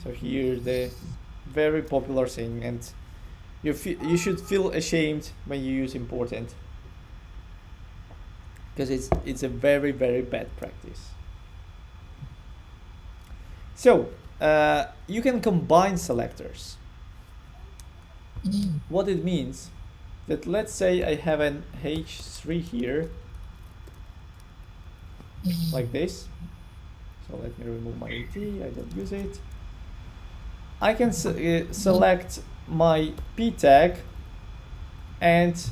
So here's the very popular thing, and you should feel ashamed when you use important, because it's a very, very bad practice. So you can combine selectors. What it means that, let's say I have an H3 here like this. So let me remove my AT, I don't use it. I can select my P tag and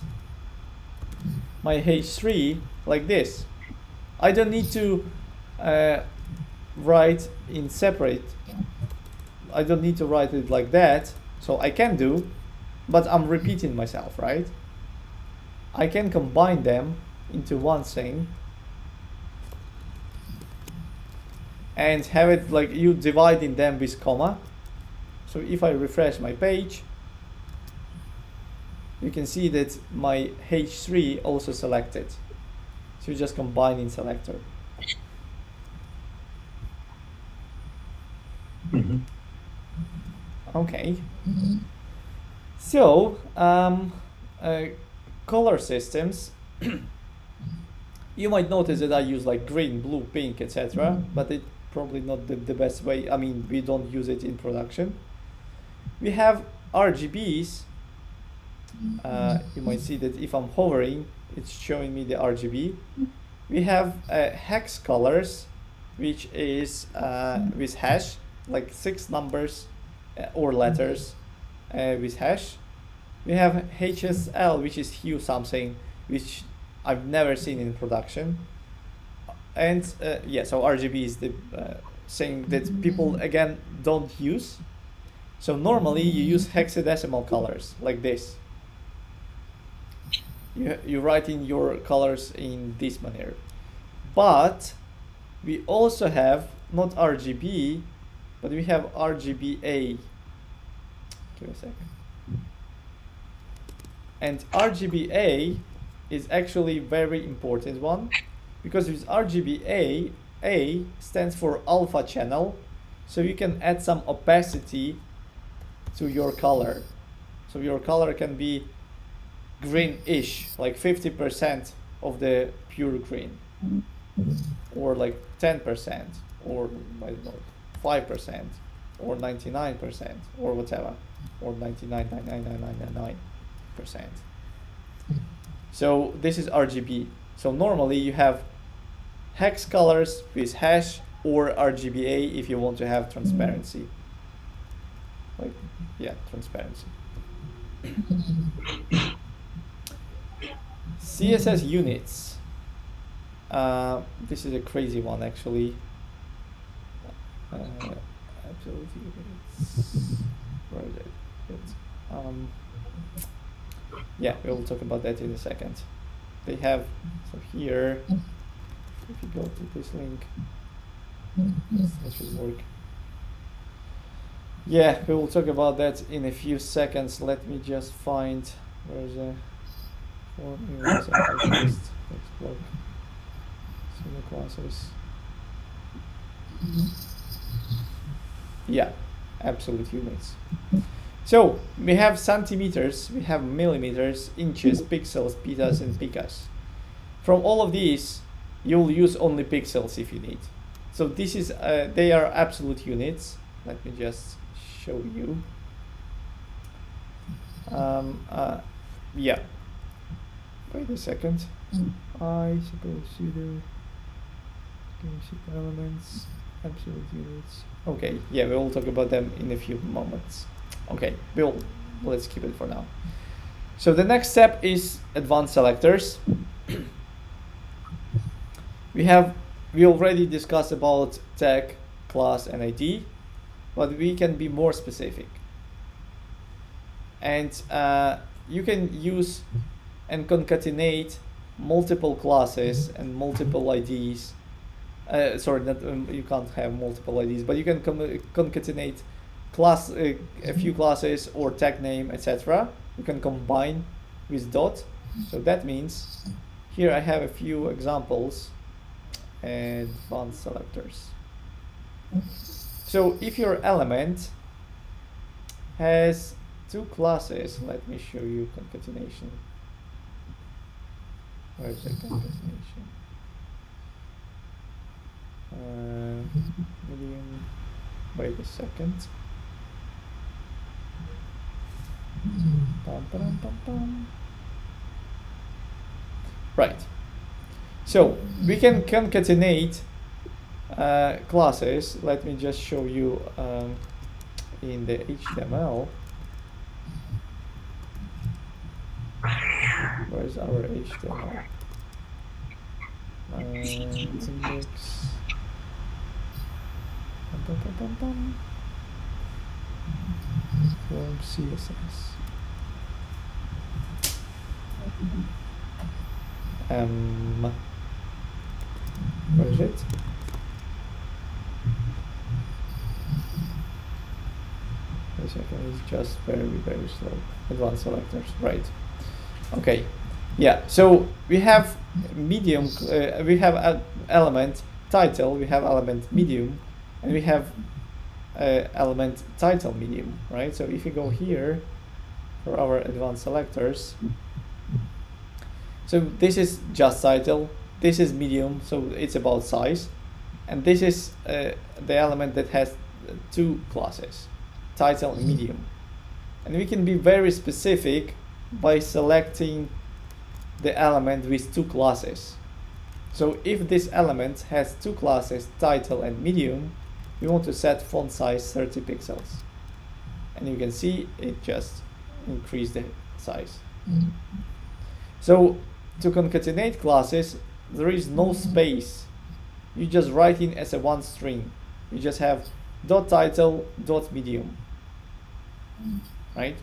my H3 like this. I don't need to write in separate. I don't need to write it like that. So I can do, but I'm repeating myself, right? I can combine them into one thing and have it like you dividing them with comma. So if I refresh my page, you can see that my H3 also selected. So you just combine in selector. Okay. So color systems. You might notice that I use like green, blue, pink, etc. But it's probably not the best way. I mean, we don't use it in production. We have RGBs. You might see that if I'm hovering, it's showing me the RGB. We have hex colors, which is with hash, like 6 numbers or letters with hash. We have HSL, which is hue something, which I've never seen in production. And yeah, so RGB is the thing that people again don't use. So normally you use hexadecimal colors like this. You write in your colors in this manner. But we also have not RGB, but we have RGBA. Give me a second. And RGBA is actually very important one, because with RGBA, A stands for alpha channel, so you can add some opacity to your color. So your color can be greenish, like 50% of the pure green, or like 10%, or I don't know, 5%, or 99%, or whatever, or 99.99999%. So this is RGB. So normally you have hex colors with hash or RGBA if you want to have transparency. Like, yeah, transparency. CSS units. This is a crazy one actually. Absolute units. Where is it? Yeah, we'll talk about that in a second. They have, so here, if you go to this link, that should work. Yeah, we will talk about that in a few seconds. Let me just find, where's the text block, single classes. Yeah, absolute units. So we have centimeters, we have millimeters, inches, pixels, petas, and picas. From all of these, you'll use only pixels if you need. So this is they are absolute units. Let me just show you. Yeah. Wait a second. I suppose you do. Elements, absolute units. Okay. Yeah, we will talk about them in a few moments. Okay, let's keep it for now. So the next step is advanced selectors. We already discussed about tag, class, and ID, but we can be more specific. And you can use and concatenate multiple classes and multiple IDs. Sorry, you can't have multiple IDs, but you can concatenate class, a few classes or tag name, etc. You can combine with dot. So that means here I have a few examples. Advanced selectors. So if your element has two classes, let me show you concatenation. Where is the concatenation? Medium. Wait a second. Pum, pum, pum, pum. Right. So we can concatenate classes. Let me just show you in the HTML. Where's our HTML? Index. Pum, pum, pum, pum. From CSS. Where is it? A second, it's just very slow. Advanced selectors, right? Okay, yeah. So we have medium. We have element title. We have element medium, and we have element title medium, right? So if you go here for our advanced selectors, so this is just title, this is medium, so it's about size, and this is the element that has two classes, title and medium. And we can be very specific by selecting the element with two classes. So if this element has two classes, title and medium, we want to set font size 30 pixels. And you can see it just increased the size. So to concatenate classes, there is no space. You just write in as a one string. You just have dot title, dot medium, right?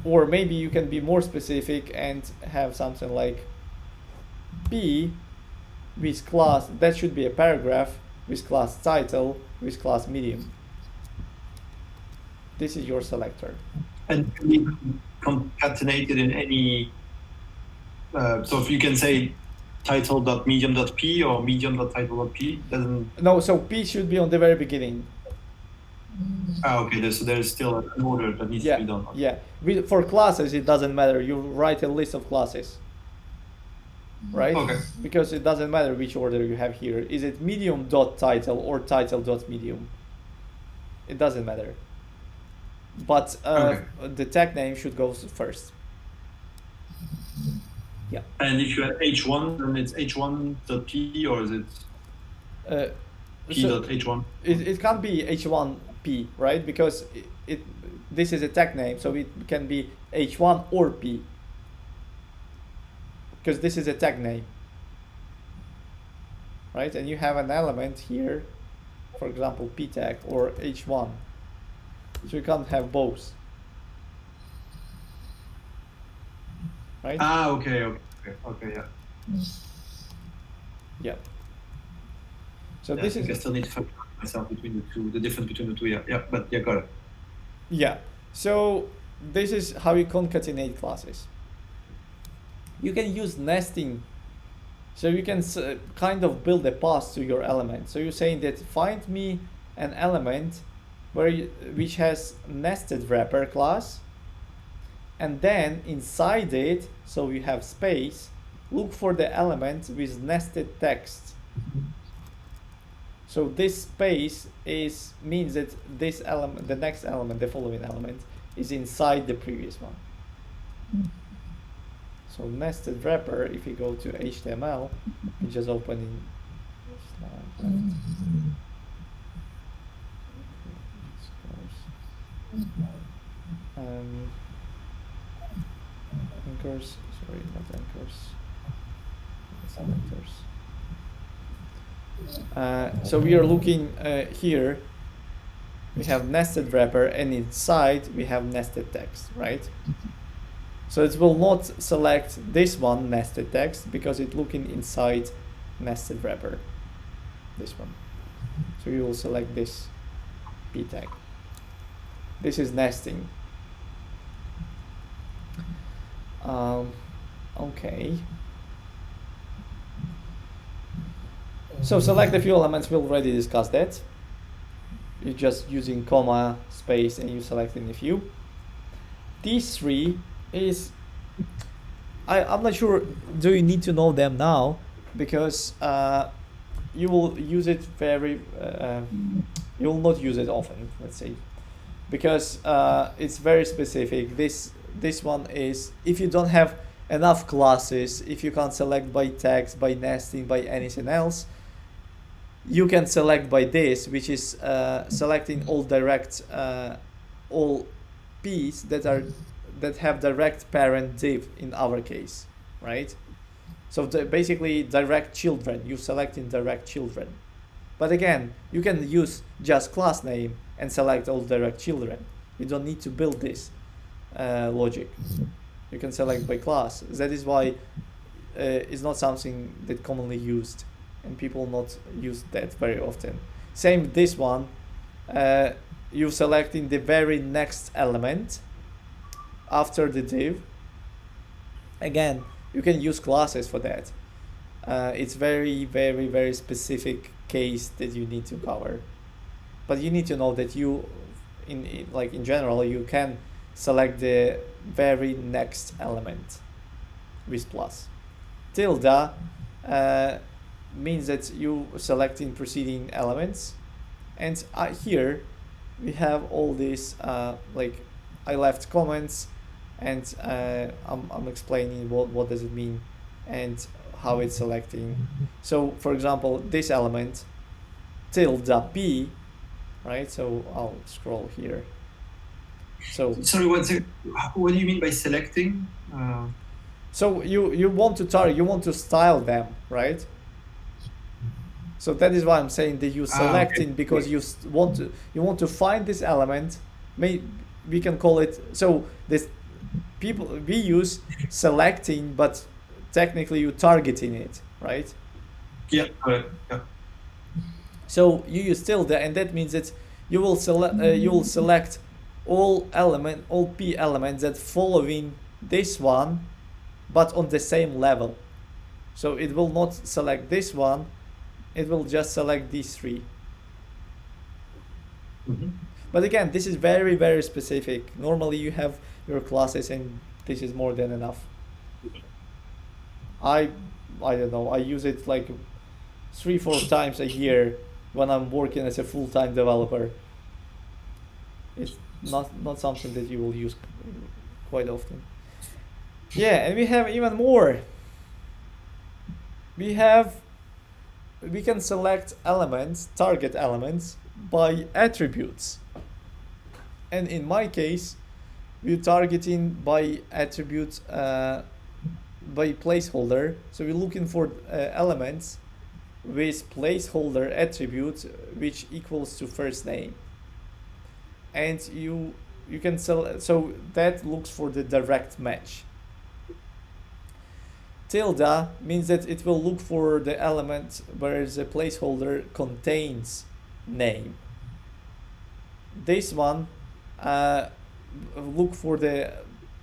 Or maybe you can be more specific and have something like P with class, that should be a paragraph with class title, with class medium. This is your selector. And can be concatenated in any, so if you can say title.medium.p or medium.title.p, doesn't... No, so P should be on the very beginning. Okay, so there's still an order that needs to be done. Yeah, for classes it doesn't matter. You write a list of classes, right? Okay. Because it doesn't matter which order you have here. Is it medium.title or title.medium? It doesn't matter. But the tag name should go first. Yeah. And if you have h1, then it's h1.p, or is it p.h1? It can't be h1p, right? Because this is a tag name, so it can be h1 or p. Because this is a tag name, right? And you have an element here, for example, p tag or h1. So you can't have both. Right? Okay, yeah. Yeah. So Yeah, this I is... think I still need to figure out myself between the two, the difference between the two, but got it. Yeah. So this is how you concatenate classes. You can use nesting. So you can kind of build a path to your element. So you're saying that find me an element which has nested wrapper class, and then inside it, so you have space, look for the element with nested text. So this space means that this element, the next element, the following element, is inside the previous one. So nested wrapper, if you go to HTML, you just open in anchors, sorry, not anchors, selectors. So we are looking here, we have nested wrapper, and inside we have nested text, right? So it will not select this one, nested text, because it's looking inside nested wrapper, this one. So you will select this p tag. This is nesting. Okay. So select a few elements, we already discussed that. You're just using comma, space, and you select in a few. these three is, I'm not sure, do you need to know them now? Because you will use it you will not use it often, let's say, because it's very specific. This one is, if you don't have enough classes, if you can't select by text, by nesting, by anything else, you can select by this, which is selecting all direct all p's that have direct parent div in our case, right? So basically direct children, you select in direct children. But again, you can use just class name and select all direct children. You don't need to build this logic. You can select by class. That is why it's not something that commonly used, and people not use that very often. Same with this one. You select in the very next element after the div. Again, you can use classes for that. It's very, very, very specific case that you need to cover. But you need to know that you, in general, you can select the very next element with plus. Tilde means that you select in preceding elements, and here we have all these I left comments, and I'm explaining what does it mean and how it's selecting. So for example, this element tilde p, right? So I'll scroll here. So sorry, what do you mean by selecting? So you want to target, you want to style them, right? So that is why I'm saying that you selecting, okay, because you want to find this element. We can call it, so this we use selecting, but technically you targeting it, right? Yeah, correct. Yeah. So you use tilde, and that means that you will select all p elements that following this one, but on the same level. So it will not select this one, it will just select these three. Mm-hmm. But again, this is very, very specific. Normally you have your classes, and this is more than enough. I don't know, I use it like 3-4 times a year when I'm working as a full-time developer. It's not something that you will use quite often. Yeah, and we have even more. We can select elements, target elements, by attributes. And in my case, we're targeting by attribute, by placeholder. So we're looking for elements with placeholder attribute which equals to first name. And you can select, so that looks for the direct match. Tilde means that it will look for the element where the placeholder contains name. This one look for the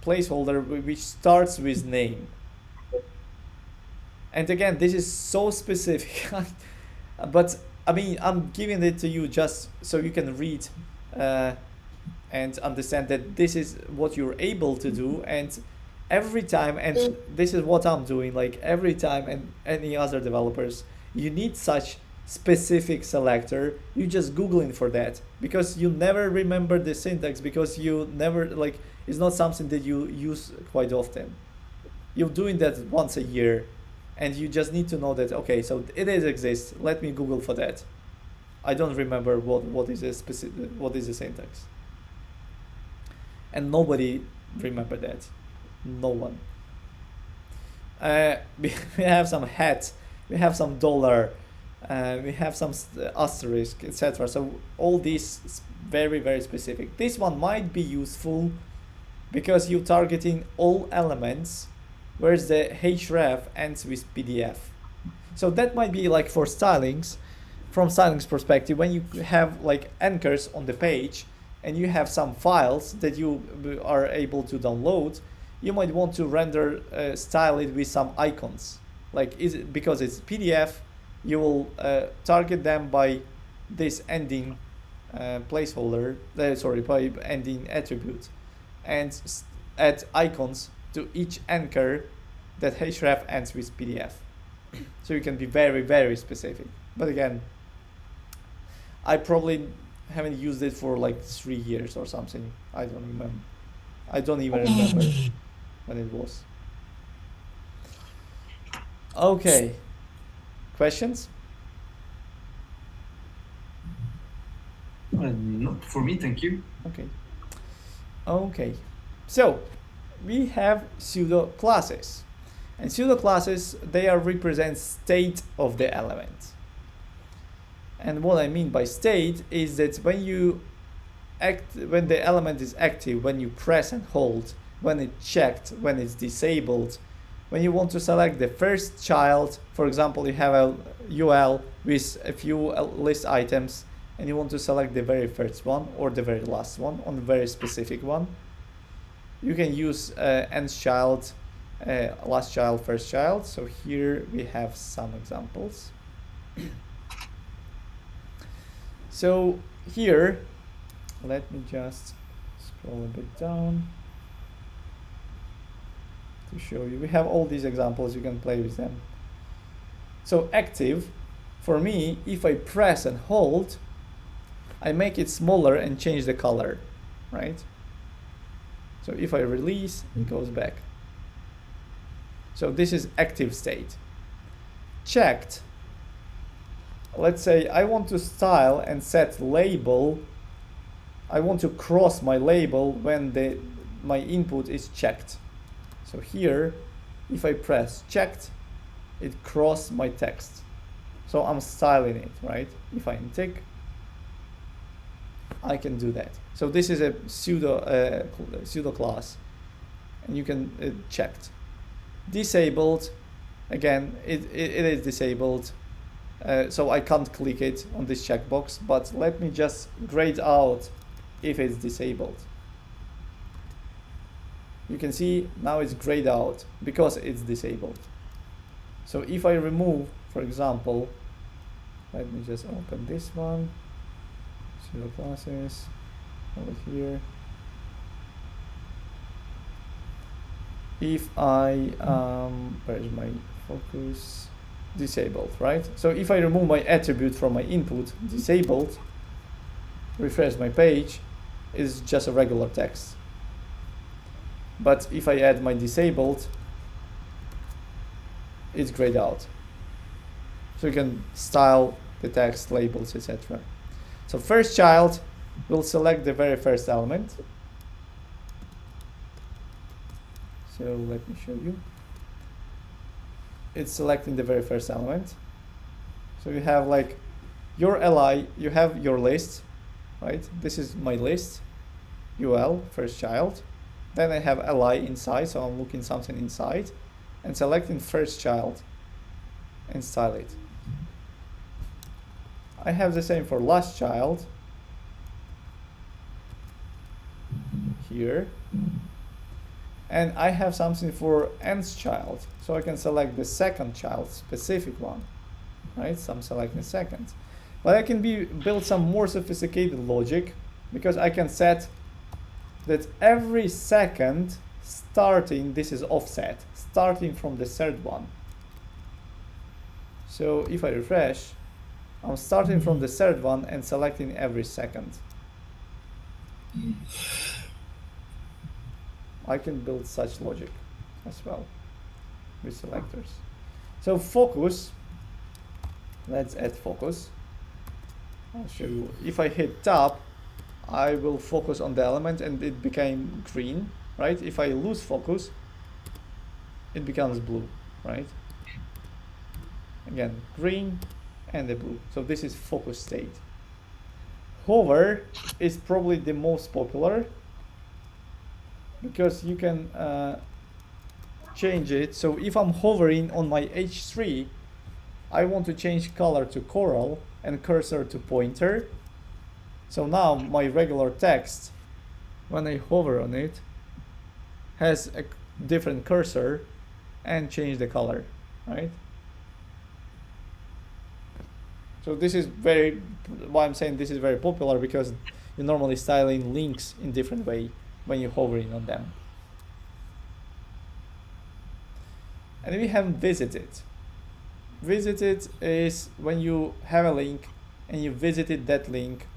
placeholder which starts with name. And again, this is so specific, but I mean, I'm giving it to you just so you can read and understand that this is what you're able to do. And every time, and this is what I'm doing, like every time, and any other developers, you need such specific selector. You just Googling for that, because you never remember the syntax, because you never, like, it's not something that you use quite often. You're doing that once a year, and you just need to know that, okay, so it exists, let me Google for that. I don't remember what is the syntax. And nobody remember that. No one. We have some hat, we have some dollar, we have some asterisk, etc. So all these very, very specific. This one might be useful because you're targeting all elements, whereas the href ends with PDF. So that might be like for stylings, from stylings perspective, when you have like anchors on the page and you have some files that you are able to download, you might want to render, style it with some icons. Like, because it's PDF, you will target them by this ending placeholder, by ending attribute. And add icons to each anchor that href ends with PDF. So you can be very, very specific. But again, I probably haven't used it for like 3 years or something. I don't remember. I don't even remember when it was. Okay. Questions? Not for me, thank you. Okay. Okay. So we have pseudo classes. And pseudo classes, they are represent state of the element. And what I mean by state is that when the element is active, when you press and hold, when it's checked, when it's disabled, when you want to select the first child, for example, you have a UL with a few list items, and you want to select the very first one or the very last one on a very specific one, you can use nth child, last child, first child. So here we have some examples. So here, let me just scroll a bit down to show you. We have all these examples, you can play with them. So active, for me, if I press and hold, I make it smaller and change the color, right? So if I release, it goes back. So this is active state. Checked. Let's say I want to style and set label. I want to cross my label when my input is checked. So here, if I press checked, it crosses my text. So I'm styling it, right? If I tick, I can do that. So this is a pseudo class, and you can checked. Disabled, again, it is disabled. So I can't click it on this checkbox, but let me just grayed out if it's disabled. You can see now it's grayed out because it's disabled. So if I remove, for example, let me just open this one, pseudo classes, over here. If I, where's my focus? Disabled, right? So if I remove my attribute from my input, disabled, refresh my page, is just a regular text. But if I add my disabled, it's grayed out. So you can style the text, labels, etc. So first child will select the very first element. So let me show you. It's selecting the very first element. So you have like your li, you have your list, right? This is my list, ul, first child. Then I have li inside, so I'm looking something inside and selecting first child and style it. I have the same for last child here. And I have something for nth child, so I can select the second child, specific one, right? So I'm selecting second. But I can build some more sophisticated logic, because I can set that every second starting, this is offset, starting from the third one. So if I refresh, I'm starting from the third one and selecting every second. I can build such logic as well with selectors. So focus, let's add focus. I'll show you. If I hit tab, I will focus on the element and it became green, right? If I lose focus, it becomes blue, right? Again, green and the blue. So this is focus state. Hover is probably the most popular, because you can change it. So if I'm hovering on my H3, I want to change color to coral and cursor to pointer. So now my regular text, when I hover on it, has a different cursor and change the color, right? So this is why I'm saying this is very popular, because you're normally styling links in different way when you're hovering on them. And we have visited. Visited is when you have a link and you visited that link,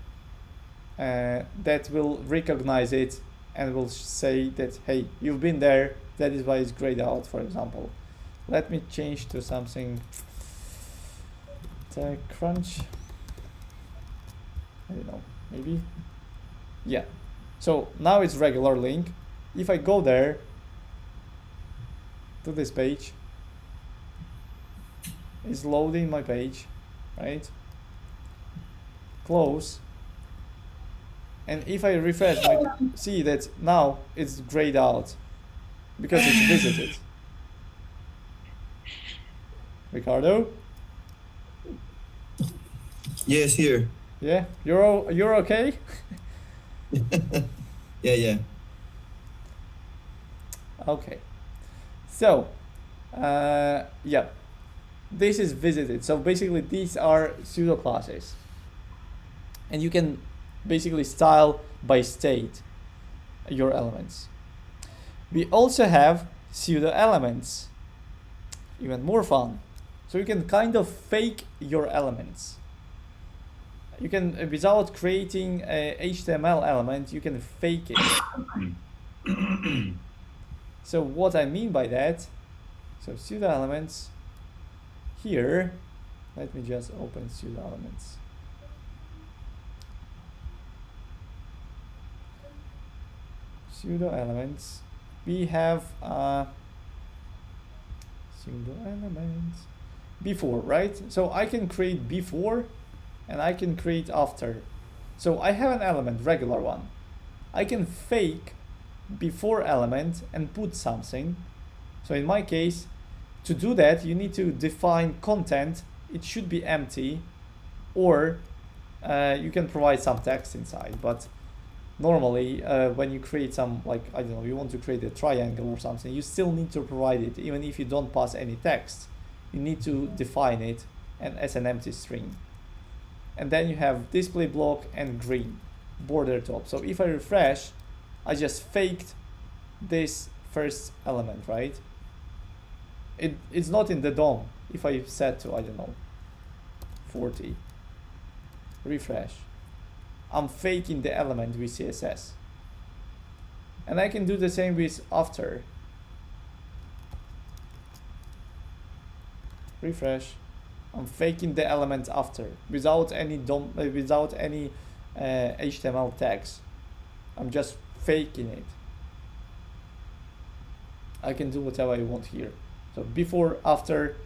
that will recognize it and will say that, hey, you've been there, that is why it's grayed out, for example. Let me change to something crunch. I don't know, maybe. Yeah. So now it's regular link. If I go there to this page, it's loading my page, right? Close. And if I refresh, I see that now it's grayed out because it's visited. Ricardo? Yes, here. Yeah, you're okay? Yeah. Okay. So, yeah, this is visited. So basically these are pseudo classes. And you can basically style by state your elements. We also have pseudo elements. Even more fun. So you can kind of fake your elements. You can, without creating a HTML element, you can fake it. So what I mean by that, so pseudo elements here, let me just open pseudo elements. Pseudo elements, we have pseudo elements before, right? So I can create before and I can create after. So I have an element, regular one. I can fake before element and put something. So in my case, to do that, you need to define content. It should be empty, or you can provide some text inside. But normally, when you create some, like, I don't know, you want to create a triangle or something, you still need to provide it, even if you don't pass any text. You need to define it and as an empty string. And then you have display block and green border top. So if I refresh, I just faked this first element, right? It's not in the DOM. If I set to, I don't know, 40, refresh, I'm faking the element with CSS. And I can do the same with after. Refresh, I'm faking the element after without any DOM, without any HTML tags. I'm just faking it. I can do whatever I want here. So before, after,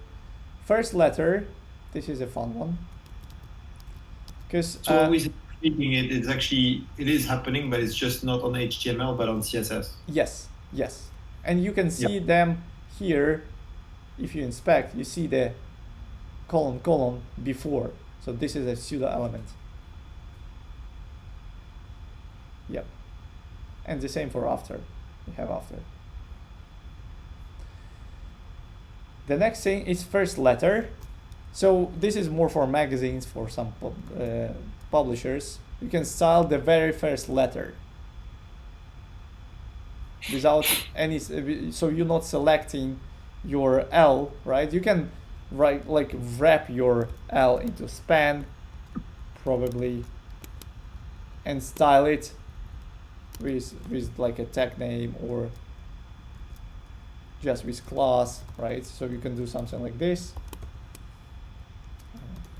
first letter. This is a fun one. Because so with faking it, it's actually, it is happening, but it's just not on HTML but on CSS. Yes, and you can see them here. If you inspect, you see the colon before. So this is a pseudo element. Yep. And the same for after. We have after. The next thing is first letter. So this is more for magazines, for some publishers. You can style the very first letter without any, so you're not selecting your L, right? You can wrap your L into span probably and style it with like a tag name or just with class, right? So you can do something like this,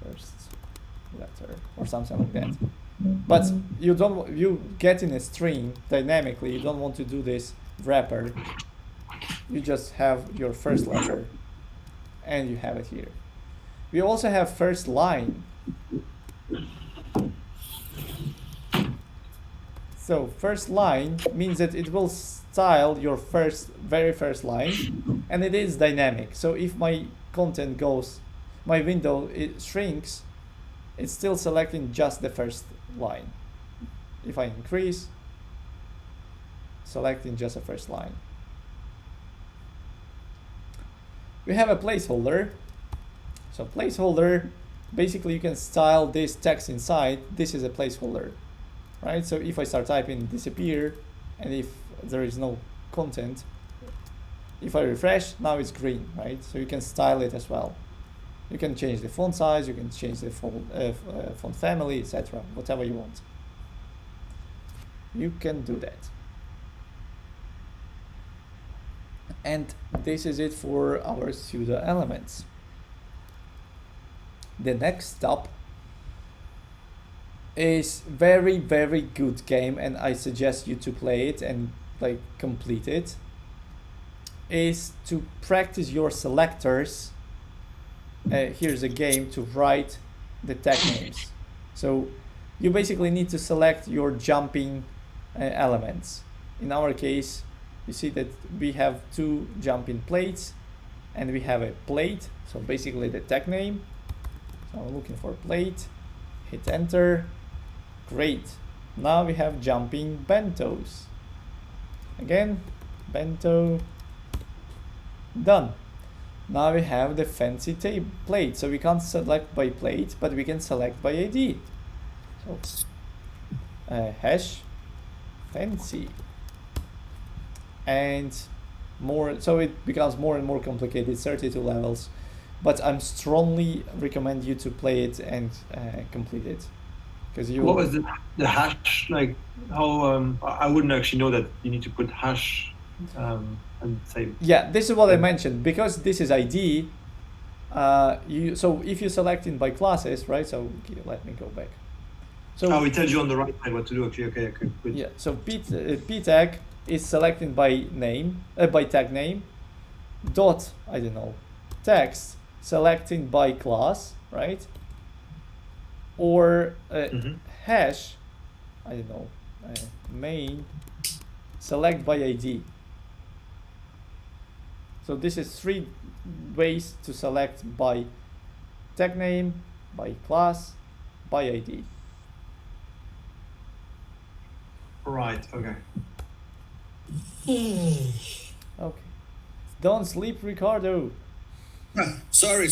first letter or something like that. But you get in a string dynamically. You don't want to do this wrapper. You just have your first letter and you have it here. We also have first line. So first line means that it will style your very first line, and it is dynamic. So if my content goes, my window, it shrinks, it's still selecting just the first line. If I increase, selecting just the first line. We have a placeholder. So placeholder, basically you can style this text inside. This is a placeholder, right? So if I start typing disappear, and if there is no content, If I refresh, now it's green, right? So you can style it as well. You can change the font size, you can change the font family, etc. Whatever you want. You can do that. And this is it for our pseudo elements. The next step is very, very good game, and I suggest you to play it and like complete it, is to practice your selectors. Here's a game to write the tag names. So you basically need to select your jumping elements. In our case, you see that we have two jumping plates and we have a plate, so basically the tag name. So I'm looking for plate, hit enter. Great. Now we have jumping bentos. Again, bento. Done. Now we have the fancy plate. So we can't select by plate, but we can select by ID. So hash fancy. And more, so it becomes more and more complicated, 32 levels. But I'm strongly recommend you to play it and complete it. You, what was the hash like? How I wouldn't actually know that you need to put hash and say. Yeah, this is what I mentioned, because this is ID. So if you select in by classes, right? So okay, let me go back. So it tells you on the right side what to do. Actually, okay. Good. Yeah. So p tag is selected by name, by tag name. Dot, I don't know, text selecting by class, right? Or hash, I don't know, main, select by ID. So this is 3 ways to select by tag name, by class, by ID. Right, okay. Okay. Don't sleep, Ricardo. Sorry.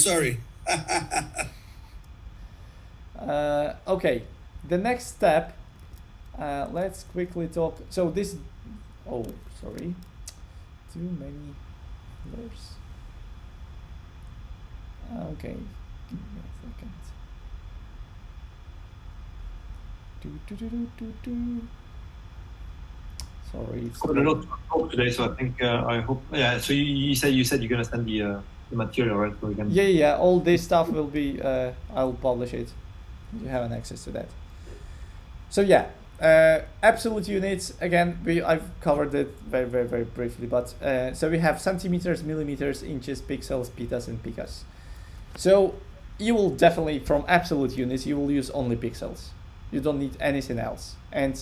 Okay, the next step, let's quickly talk. So this, oh, sorry, too many colors. Okay, give me a second. Sorry, it's quite a lot to talk today, so I think I hope. Yeah. So you said you're gonna send the material, right? So we can. Yeah. All this stuff will be. I'll publish it. You have an access to that. So yeah, absolute units. Again, I've covered it very, very, very briefly. But so we have centimeters, millimeters, inches, pixels, petas, and picas. So you will definitely, from absolute units, you will use only pixels. You don't need anything else. And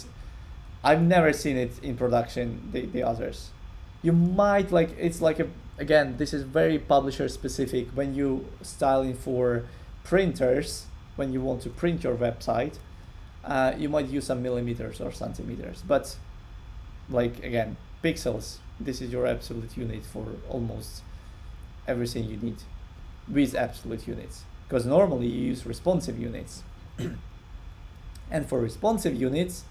I've never seen it in production, the others. You might it's like again, this is very publisher specific. When you styling for printers, when you want to print your website, you might use some millimeters or centimeters. But like again, pixels, this is your absolute unit for almost everything you need with absolute units. Because normally you use responsive units. And for responsive units,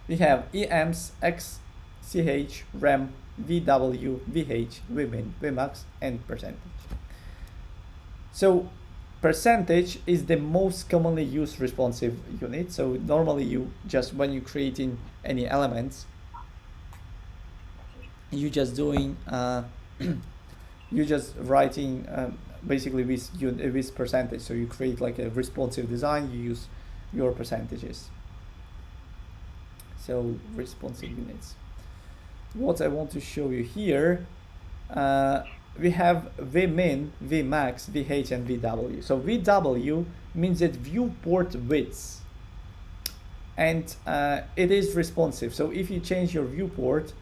we have EMs, X, CH, REM, VW, VH, Vmin, Vmax, and percentage. So percentage is the most commonly used responsive unit. So normally you just, when you're creating any elements, you just doing, you just writing basically with percentage. So you create like a responsive design, you use your percentages. So responsive units. What I want to show you here, we have Vmin, Vmax, VH, and VW. So VW means that viewport width, and it is responsive. So if you change your viewport,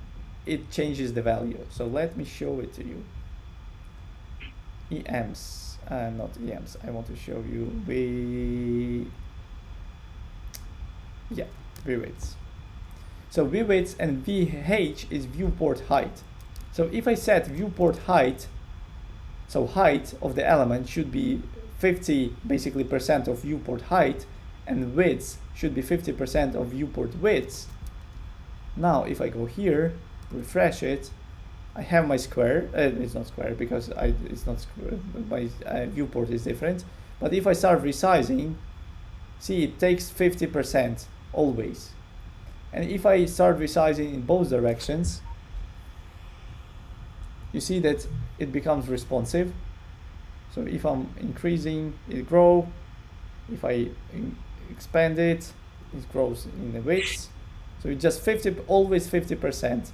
it changes the value. So let me show it to you. EMs, not EMs. I want to show you V-widths. So V-widths and VH is viewport height. So if I set viewport height, so height of the element should be 50 basically percent of viewport height, and width should be 50% of viewport width. Now if I go here, refresh it, I have my square. It's not square because it's not square. My viewport is different. But if I start resizing, see, it takes 50% always. And if I start resizing in both directions, you see that it becomes responsive. So if I'm increasing, it grows. If I expand it, it grows in the width. So it's just 50, always 50%.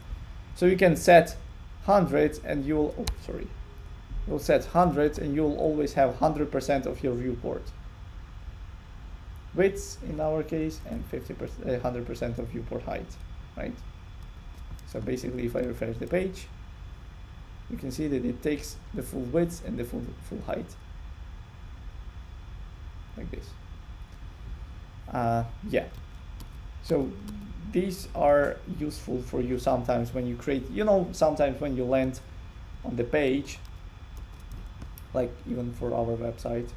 So you can set 100 and you'll, oh, sorry. You'll set 100 and you'll always have 100% of your viewport. Width in our case, and 100% of viewport height, right? So basically, if I refresh the page, you can see that it takes the full width and the full height, like this. Yeah. So these are useful for you sometimes when you create, you know, sometimes when you land on the page, like even for our website.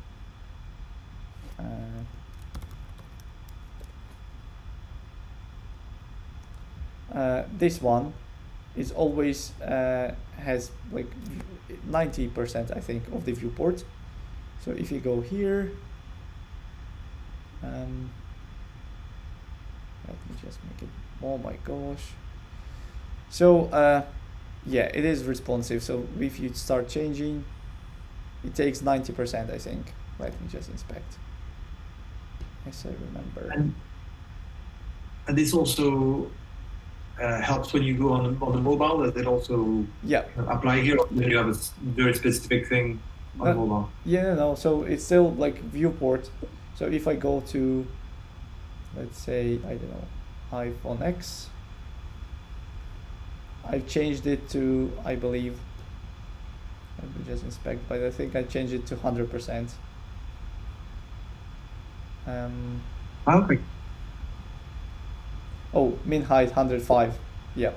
This one is always has like 90%, I think, of the viewport. So if you go here, let me just make it, oh my gosh. So yeah, it is responsive. So if you start changing, it takes 90%, I think. Let me just inspect. Yes, I remember. And this also helps when you go on the mobile. Does it also apply here? Or when you have a very specific thing on mobile? Yeah, no. So it's still like viewport. So if I go to, let's say, I don't know, iPhone X, I've changed it to, I believe, let me just inspect, but I think I changed it to 100%. Okay. Oh, min height 105. Yeah.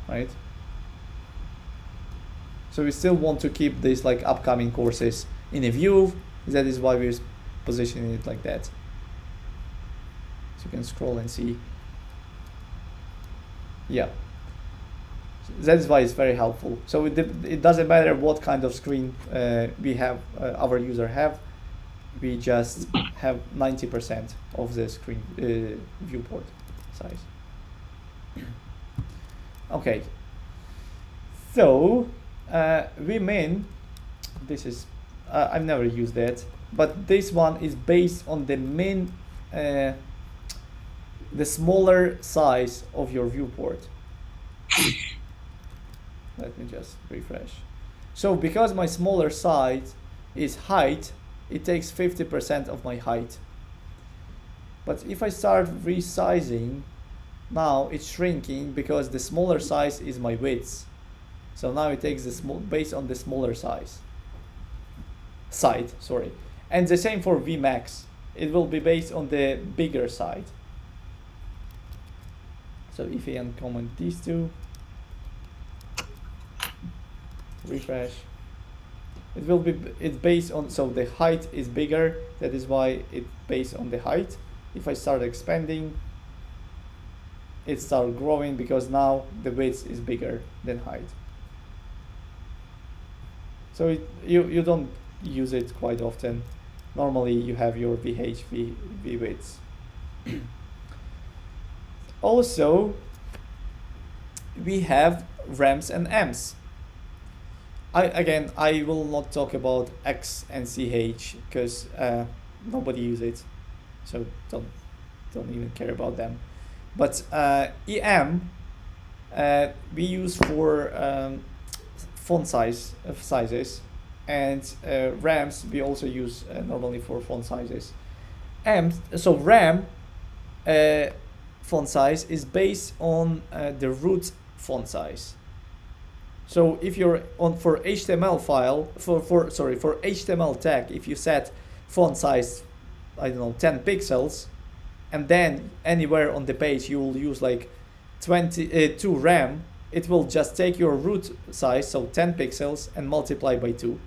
Right. So we still want to keep these like upcoming courses in a view. That is why we're positioning it like that. So you can scroll and see. Yeah. So that's why it's very helpful. So it doesn't matter what kind of screen we have, our user have. We just have 90% of the screen viewport size. Okay. So vmin, this is I've never used that, but this one is based on the min, the smaller size of your viewport. Let me just refresh. So because my smaller size is height, it takes 50% of my height. But if I start resizing, now it's shrinking because the smaller size is my width. So now it takes the small, based on the smaller side, sorry. And the same for Vmax. It will be based on the bigger side. So if I uncomment these two, refresh, it will be, it's based on, so the height is bigger, that is why it's based on the height. If I start expanding, it starts growing because now the width is bigger than height. So you don't use it quite often. Normally you have your VH, V widths. Also, we have RAMs and Ms. I will not talk about X and CH because nobody uses it, so don't even care about them. But EM we use for font sizes, and RAMs we also use normally for font sizes. So RAM font size is based on the root font size. So if you're on for HTML file, for HTML tag, if you set font size, I don't know, 10 pixels, and then anywhere on the page you will use like 2 RAM, it will just take your root size, so 10 pixels, and multiply by 2.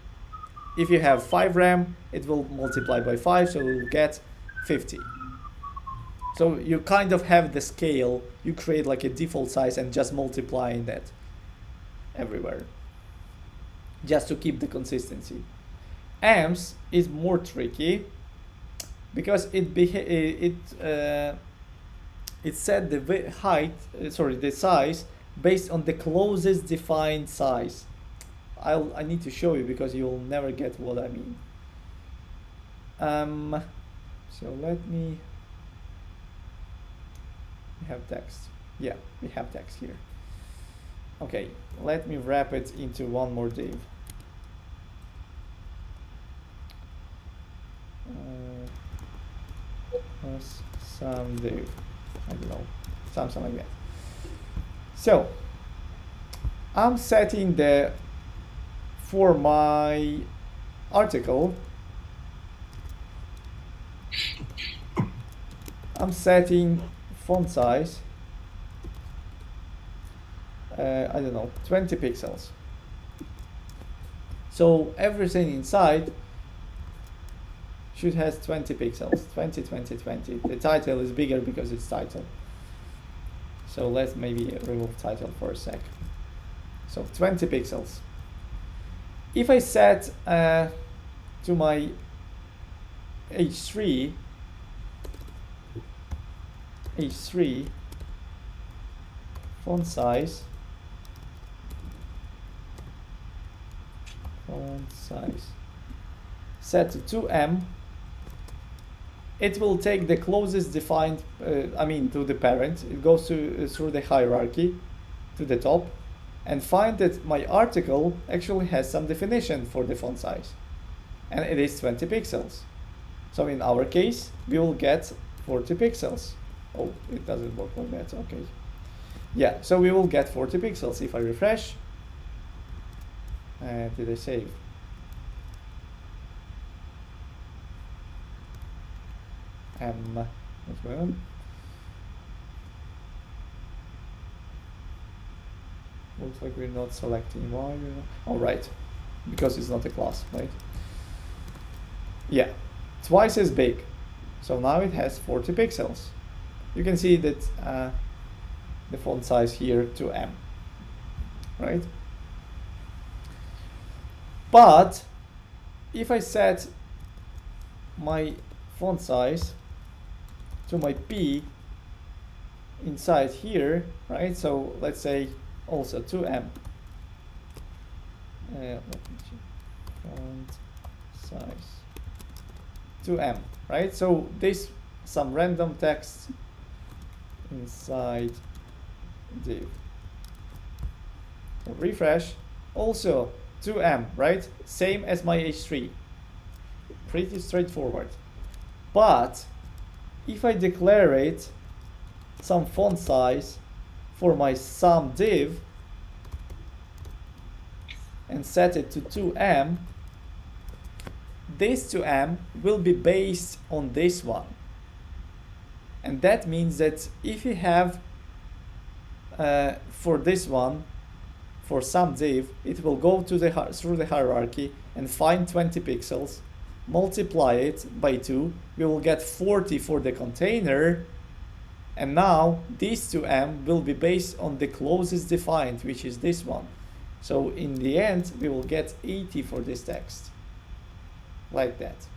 If you have 5 RAM, it will multiply by 5, so it will get 50. So you kind of have the scale, you create like a default size and just multiplying that everywhere, just to keep the consistency. Amps is more tricky because it set the height, the size based on the closest defined size. I need to show you because you'll never get what I mean. So let me. We have text. Yeah, we have text here. Okay, let me wrap it into one more div. Some div. I don't know, something like that. So I'm setting for my article, I'm setting font size, I don't know, 20 pixels. So everything inside should has 20 pixels, 20, 20, 20. The title is bigger because it's title. So let's maybe remove title for a sec. So 20 pixels. If I set to my H3 font size, set to 2M, it will take the closest defined, to the parent. It goes through the hierarchy to the top and find that my article actually has some definition for the font size, and it is 20 pixels. So in our case, we will get 40 pixels. Oh, it doesn't work like that. Okay. Yeah, so we will get 40 pixels if I refresh. Did I save? What's going on? Looks like we're not selecting. Why? Oh, right, because it's not a class, right? Yeah, twice as big. So now it has 40 pixels. You can see that the font size here to M, right? But if I set my font size to my P inside here, right? So let's say also 2M. Let me check. Font size 2M, right? So this some random text inside div. So refresh, also 2M, right? Same as my H3. Pretty straightforward. But if I declare it some font size for my sum div and set it to 2M, this 2M will be based on this one. And that means that if you have for this one, for some div, it will go to through the hierarchy and find 20 pixels, multiply it by 2, we will get 40 for the container, and now these 2M will be based on the closest defined, which is this one. So in the end, we will get 80 for this text, like that.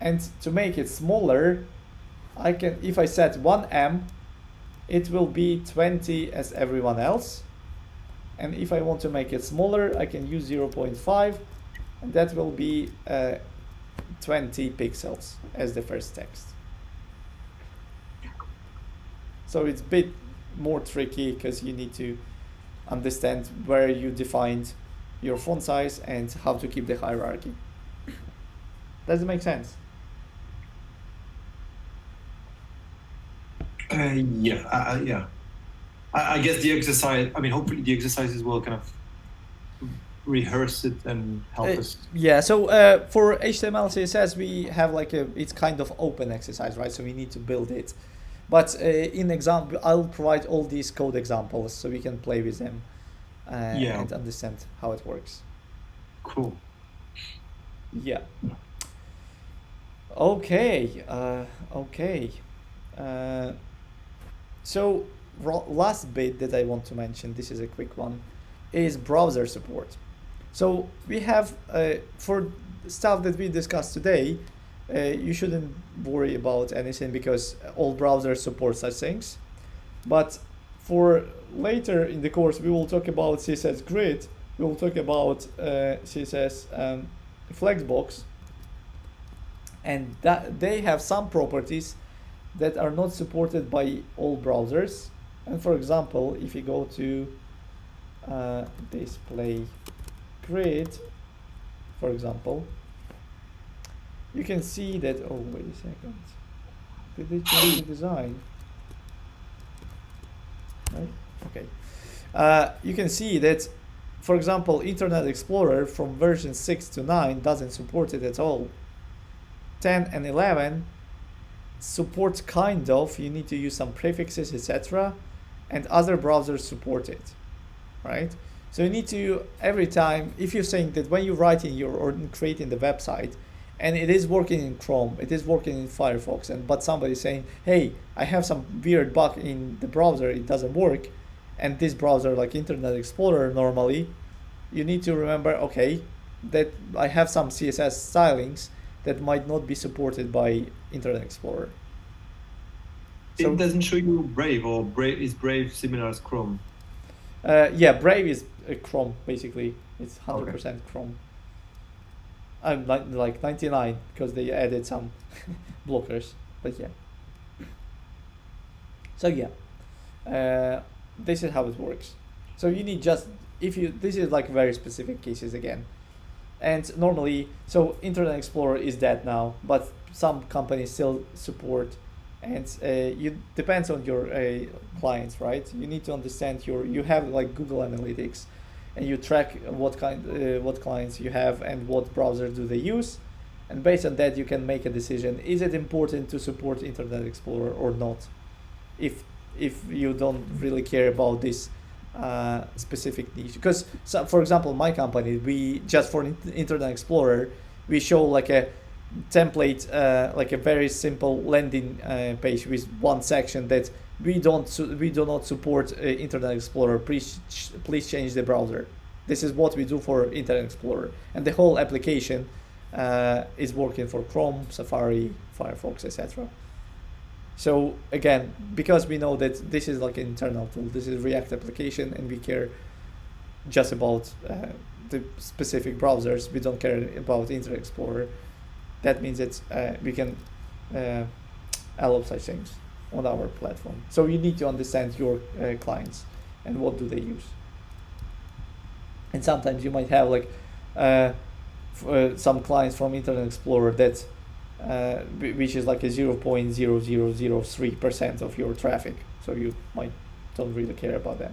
And to make it smaller, I can, if I set 1M, it will be 20 as everyone else. And if I want to make it smaller, I can use 0.5, and that will be 20 pixels as the first text. So it's a bit more tricky because you need to understand where you defined your font size and how to keep the hierarchy. Does it make sense? Yeah. I guess the exercise, hopefully the exercises will kind of rehearse it and help us. Yeah, so for HTML CSS, we have like it's kind of open exercise, right? So we need to build it. But in example, I'll provide all these code examples so we can play with them and understand how it works. Cool. Yeah. Okay, okay. So last bit that I want to mention, this is a quick one, is browser support. So we have, for stuff that we discussed today, you shouldn't worry about anything because all browsers support such things. But for later in the course, we will talk about CSS Grid, we will talk about CSS Flexbox, and that they have some properties that are not supported by all browsers. And for example, if you go to display grid, for example, you can see that, oh, wait a second, did they change the design? Right? Okay. You can see that, for example, Internet Explorer from version 6 to 9 doesn't support it at all. 10 and 11 support kind of, you need to use some prefixes, etc. And other browsers support it, right? So you need to, every time, if you're saying that when you're writing your or creating the website, and it is working in Chrome, it is working in Firefox, but somebody's saying, hey, I have some weird bug in the browser, it doesn't work, and this browser, like Internet Explorer normally, you need to remember, okay, that I have some CSS stylings that might not be supported by Internet Explorer. So it doesn't show you Brave, or Brave is Brave similar as Chrome? Yeah, Brave is Chrome, basically. It's 100% Okay. Chrome. I'm like 99 because they added some blockers, but yeah. So yeah, this is how it works. So you need just, this is like very specific cases again. And normally, so Internet Explorer is dead now, but some companies still support, and depends on your clients, right? You need to understand you have like Google Analytics, and you track what clients you have and what browser do they use, and based on that you can make a decision: is it important to support Internet Explorer or not? If you don't really care about this specific niche, because for example, my company, we just for Internet Explorer, we show like a template, like a very simple landing page with one section that we do not support Internet Explorer. Please change the browser. This is what we do for Internet Explorer, and the whole application is working for Chrome, Safari, Firefox, etc. So again, because we know that this is like an internal tool, this is React application, and we care just about the specific browsers, we don't care about Internet Explorer, that means that we can allow such things on our platform. So you need to understand your clients and what do they use. And sometimes you might have like some clients from Internet Explorer that which is like a 0.0003% of your traffic, so you might don't really care about that.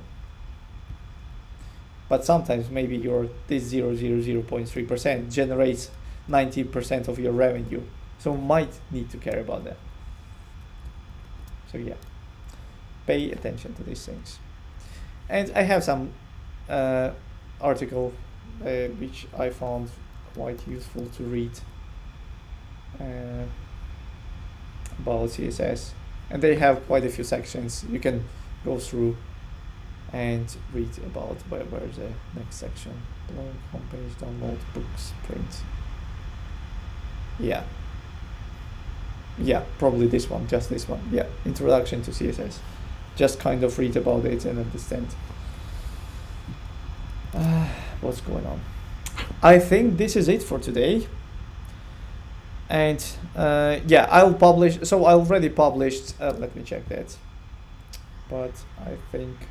But sometimes maybe this 0.3% generates 90% of your revenue, so might need to care about that. So yeah, pay attention to these things. And I have some article which I found quite useful to read about CSS, and they have quite a few sections you can go through and read about. Where's the next section? Blog, homepage, download, books, print. Yeah, probably this one, just this one. Yeah, introduction to CSS. Just kind of read about it and understand what's going on. I think this is it for today. And yeah, I'll publish. So I already published. Let me check that. But I think